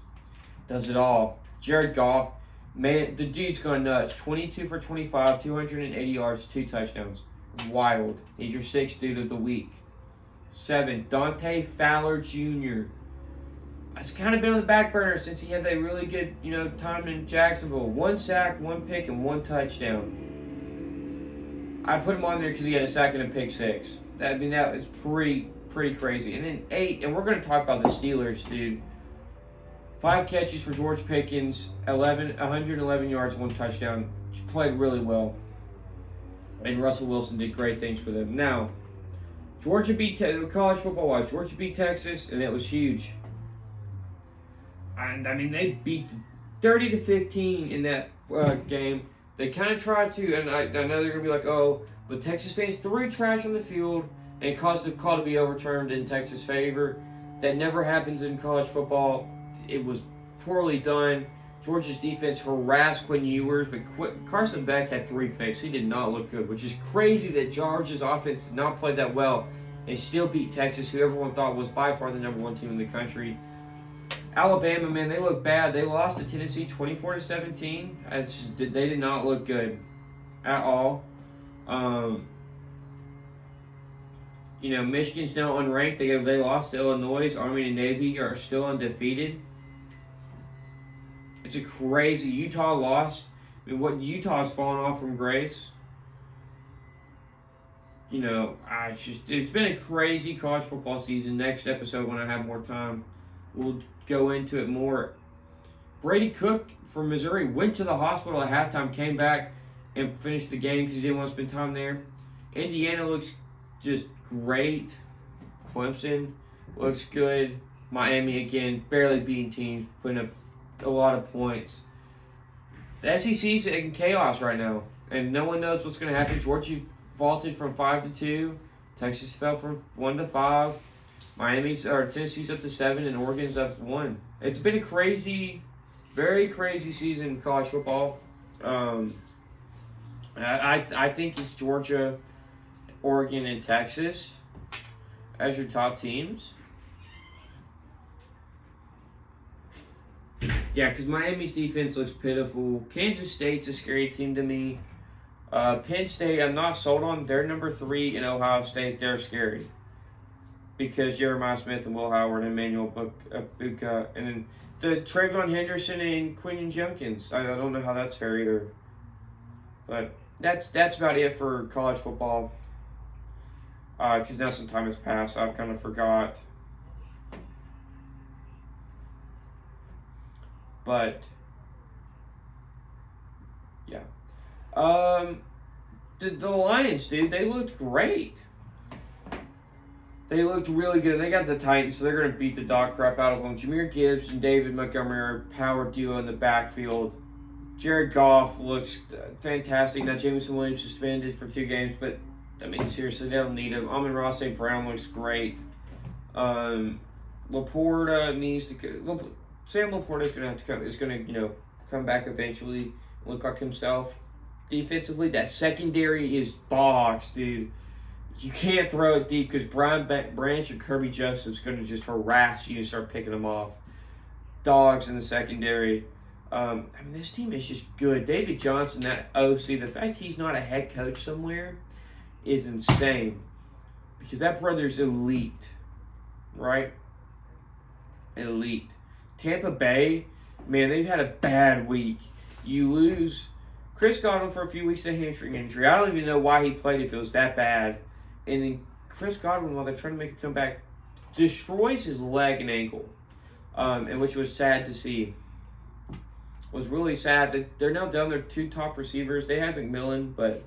Speaker 1: Does it all. Jared Goff, man, the dude's gone nuts. 22 for 25, 280 yards, 2 touchdowns. Wild. He's your 6th dude of the week. 7, Dante Fowler Jr. It's kind of been on the back burner since he had that really good, time in Jacksonville. 1 sack, 1 pick, and 1 touchdown. I put him on there because he had a sack and a pick 6. That is pretty crazy. And then 8, and we're going to talk about the Steelers, dude. 5 catches for George Pickens, 111 yards, 1 touchdown. Played really well. And Russell Wilson did great things for them. Now, Georgia beat college football-wise. Georgia beat Texas, and it was huge. And I mean, they beat 30-15 in that game. They kind of tried to, and I know they're gonna be like, oh, but Texas fans threw trash on the field, and it caused the call to be overturned in Texas' favor. That never happens in college football. It was poorly done. Georgia's defense harassed Quinn Ewers, but Carson Beck had 3 picks. He did not look good, which is crazy that Georgia's offense did not play that well and still beat Texas, who everyone thought was by far the number 1 team in the country. Alabama, man, they look bad. They lost to Tennessee 24-17. They did not look good at all. Michigan's now unranked. They lost to Illinois. Army and Navy are still undefeated. It's a crazy. Utah lost. I mean, Utah's fallen off from grace. It's been a crazy college football season. Next episode, when I have more time, we'll go into it more. Brady Cook from Missouri went to the hospital at halftime, came back, and finished the game because he didn't want to spend time there. Indiana looks just great. Clemson looks good. Miami, again, barely beating teams, putting up a lot of points. The SEC's in chaos right now, and no one knows what's going to happen. Georgia vaulted from 5-2. Texas fell from 1-5. Tennessee's up to 7, and Oregon's up 1. It's been a crazy, very crazy season in college football. I think it's Georgia, Oregon, and Texas as your top teams. Yeah, because Miami's defense looks pitiful. Kansas State's a scary team to me. Penn State, I'm not sold on. They're number 3 in Ohio State. They're scary because Jeremiah Smith and Will Howard and Emmanuel Buka. And then the Trayvon Henderson and Quinton Junkins. I don't know how that's fair either. But that's about it for college football. Because now some time has passed. I've kind of forgot. But yeah. The Lions, dude, they looked great. They looked really good. They got the Titans, so they're going to beat the dog crap out of them. Jahmyr Gibbs and David Montgomery are a power duo in the backfield. Jared Goff looks fantastic. Now, Jameson Williams suspended for 2 games, but, I mean, seriously, they don't need him. Amon-Ra St. Brown looks great. Laporta needs to... Sam Laporta is going to have to come. Is going to, come back eventually, look like himself. Defensively, that secondary is box, dude. You can't throw it deep because Brian Branch or Kirby Joseph's going to just harass you and start picking them off. Dogs in the secondary. This team is just good. David Johnson, that OC, the fact he's not a head coach somewhere is insane because that brother's elite, right? Elite. Tampa Bay, man, they've had a bad week. You lose Chris Godwin for a few weeks of hamstring injury. I don't even know why he played if it was that bad. And then Chris Godwin, while they're trying to make a comeback, destroys his leg and ankle, and which was sad to see. It was really sad that they're now down their 2 top receivers. They have McMillan, but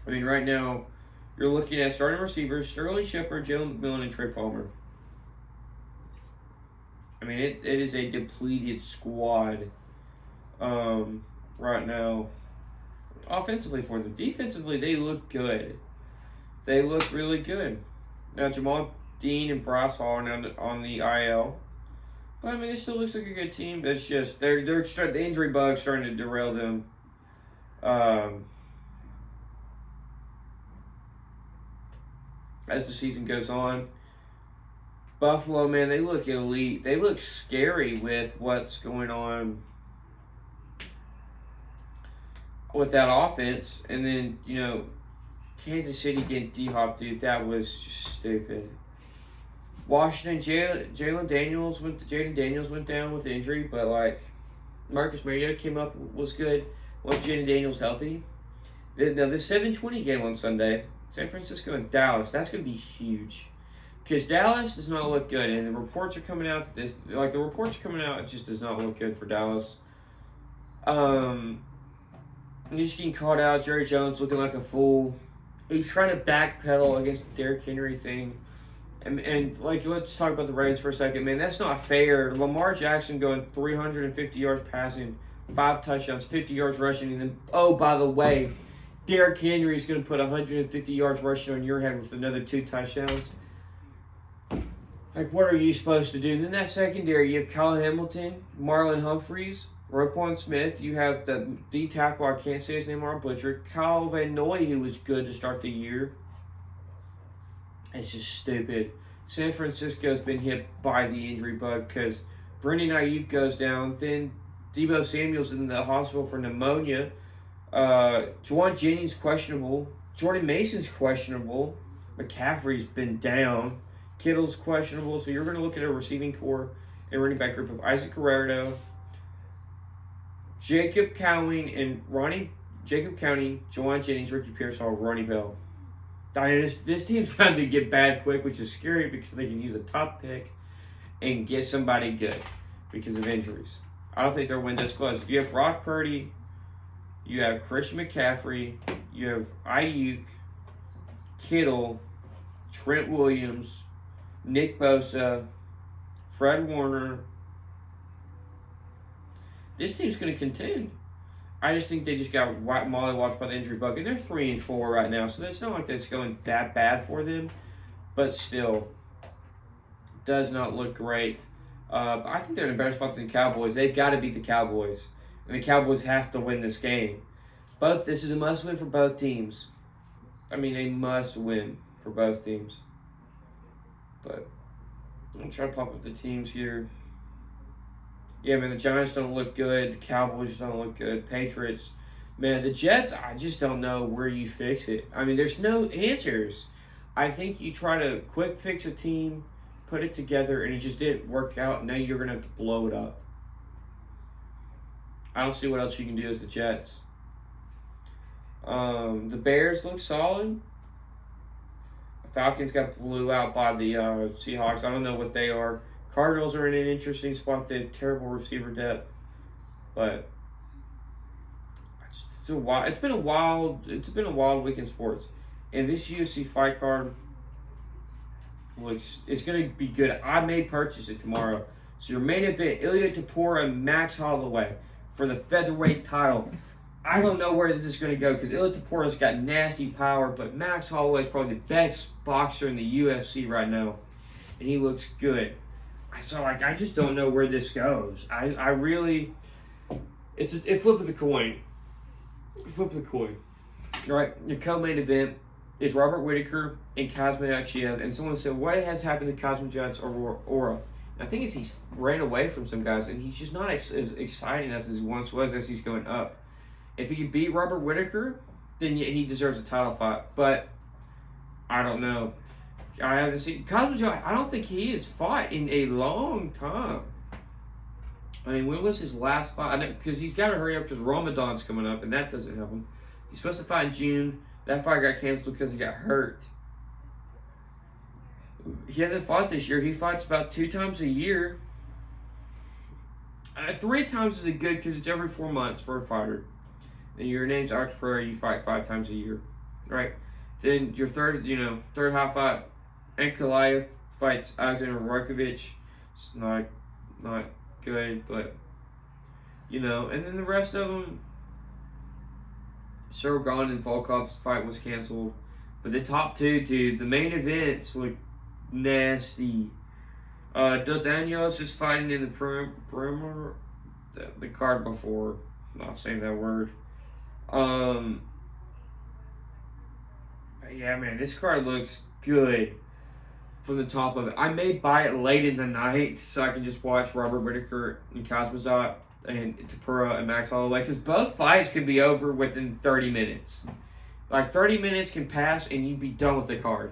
Speaker 1: I mean, right now you're looking at starting receivers: Sterling Shepard, Jalen McMillan, and Trey Palmer. I mean, it is a depleted squad right now. Offensively for them. Defensively, they look good. They look really good. Now, Jamal Dean and Bryce Hall are now on the IL. But, I mean, it still looks like a good team. It's just, the injury bug's starting to derail them. As the season goes on. Buffalo, man, they look elite. They look scary with what's going on with that offense. And then, Kansas City getting D-Hop, dude, that was just stupid. Washington, Jaden Daniels went down with injury, but, Marcus Mariota came up, was good. Once Jaden Daniels healthy. Now, the 7:20 game on Sunday, San Francisco and Dallas, that's going to be huge. Because Dallas does not look good, and the reports are coming out. It just does not look good for Dallas. He's getting caught out. Jerry Jones looking like a fool. He's trying to backpedal against the Derrick Henry thing. And let's talk about the Ravens for a second, man. That's not fair. Lamar Jackson going 350 yards passing, 5 touchdowns, 50 yards rushing, and then, oh, by the way, Derrick Henry is going to put 150 yards rushing on your head with another 2 touchdowns. Like, what are you supposed to do? And then that secondary, you have Kyle Hamilton, Marlon Humphreys, Roquan Smith. You have the D tackle, I can't say his name or I'll butcher it, Kyle Van Noy, who was good to start the year. It's just stupid. San Francisco's been hit by the injury bug because Brandon Ayuk goes down. Then Deebo Samuel's in the hospital for pneumonia. Juwan Jennings questionable. Jordan Mason's questionable. McCaffrey's been down. Kittle's questionable. So you're going to look at a receiving core and running back group of Isaac Guerrero, Jacob Cowing, Juwan Jennings, Ricky Pearsall, Ronnie Bell. This team's bound to get bad quick, which is scary because they can use a top pick and get somebody good because of injuries. I don't think their window's closed. If you have Brock Purdy, you have Christian McCaffrey, you have Ayuk, Kittle, Trent Williams, Nick Bosa, Fred Warner. This team's going to contend. I just think they just got mollywopped by the injury bug, and they're 3-4 right now, so it's not like that's going that bad for them, but still, does not look great. I think they're in a better spot than the Cowboys. They've got to beat the Cowboys, and the Cowboys have to win this game. This is a must-win for both teams. I mean, a must-win for both teams. But I'm trying to pop up the teams here. Yeah, man, the Giants don't look good. The Cowboys don't look good. Patriots. Man, the Jets, I just don't know where you fix it. I mean, there's no answers. I think you try to quick fix a team, put it together, and it just didn't work out. Now you're going to have to blow it up. I don't see what else you can do as the Jets. The Bears look solid. The Falcons got blew out by the Seahawks. I don't know what they are. Cardinals are in an interesting spot. They have terrible receiver depth, but it's been a wild week in sports. And this UFC fight card it's going to be good. I may purchase it tomorrow. So your main event, Ilia Topuria and Max Holloway for the featherweight title. I don't know where this is going to go because Ilia Topuria's got nasty power, but Max Holloway is probably the best boxer in the UFC right now, and he looks good. So, I just don't know where this goes. I really... It's a flip of the coin. Flip of the coin. All right, your co-main event is Robert Whittaker and Khamzat, and someone said, what has happened to Khamzat Aura? I think he's ran away from some guys, and he's just not as exciting as he once was as he's going up. If he can beat Robert Whittaker, then he deserves a title fight. But I don't know. I haven't seen Khamzat. I don't think he has fought in a long time. I mean, when was his last fight? Because he's got to hurry up because Ramadan's coming up, and that doesn't help him. He's supposed to fight in June. That fight got canceled because he got hurt. He hasn't fought this year. He fights about 2 times a year. 3 times is good because it's every 4 months for a fighter. And your name's Alex Pereira. You fight 5 times a year, right? Then your third high fight. Ankalaev fights Alexander Rakic. It's not good, but and then the rest of them. Cyril Gane and Volkov's fight was canceled, but the top 2, dude, the main events look nasty. Dos Anjos is fighting in the perimeter. The card before, I'm not saying that word. Yeah, man, this card looks good. From the top of it. I may buy it late in the night so I can just watch Robert Whittaker and Khamzat and Topuria and Max Holloway because both fights can be over within 30 minutes. 30 minutes can pass and you'd be done with the card.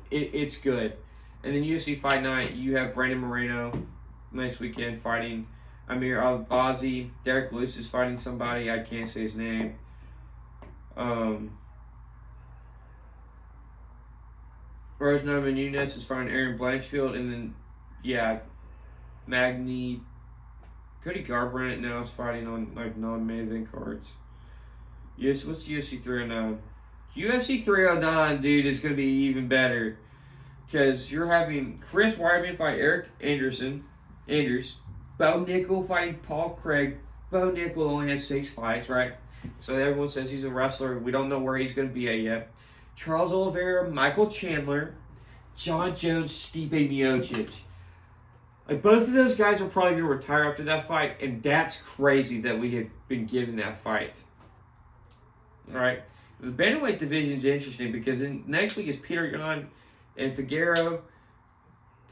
Speaker 1: It's good. And then UFC Fight Night, you have Brandon Moreno next weekend fighting Amir Albazi. Derek Lewis is fighting somebody. I can't say his name. Rose Namajunas is fighting Aaron Blanchfield, and then, yeah, Magny. Cody Garbrandt now is fighting on, like, non-main event cards. Yes, what's UFC 309? UFC 309, dude, is going to be even better. Because you're having Chris Weidman fight Eric Anders. Bo Nickel fighting Paul Craig. Bo Nickel only has 6 fights, right? So everyone says he's a wrestler. We don't know where he's going to be at yet. Charles Oliveira, Michael Chandler, John Jones, Stipe Miocic. Like, both of those guys are probably going to retire after that fight, and that's crazy that we have been given that fight. All right? The bantamweight division is interesting because next week is Peter Yan and Figueroa.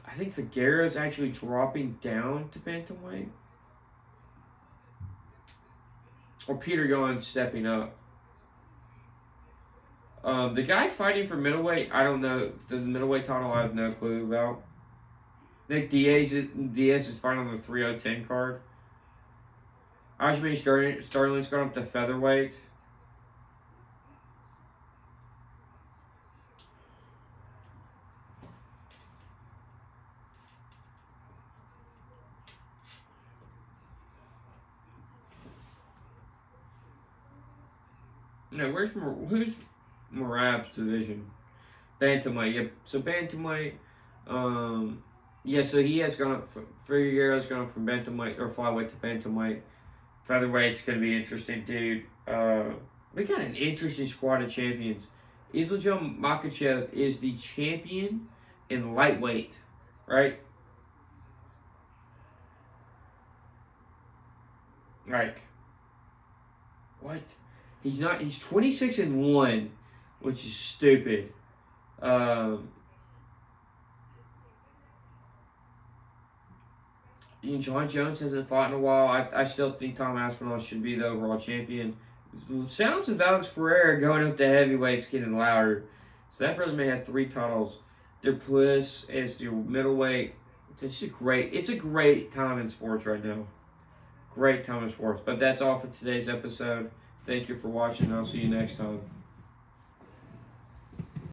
Speaker 1: I think Figueroa is actually dropping down to bantamweight. Or Peter Yan stepping up. The guy fighting for middleweight, I don't know. The middleweight title, I have no clue about. Nick Diaz is fighting on the 310 card. Aljamain Sterling's gone up to featherweight. No, who's Merab's division? Bantamweight. Yep. So bantamweight. Yeah. So he has gone up. Figueroa's gone up from bantamweight or flyweight to bantamweight. Featherweight's gonna be interesting, dude. We got an interesting squad of champions. Islam Makhachev is the champion in lightweight, right? Like, what? He's not. He's 26-1, which is stupid. John Jones hasn't fought in a while. I still think Tom Aspinall should be the overall champion. Sounds of Alex Pereira going up to heavyweights getting louder. So that brother may have 3 titles. Duplessis is your middleweight. It's a great time in sports right now. Great time in sports. But that's all for today's episode. Thank you for watching. I'll see you next time.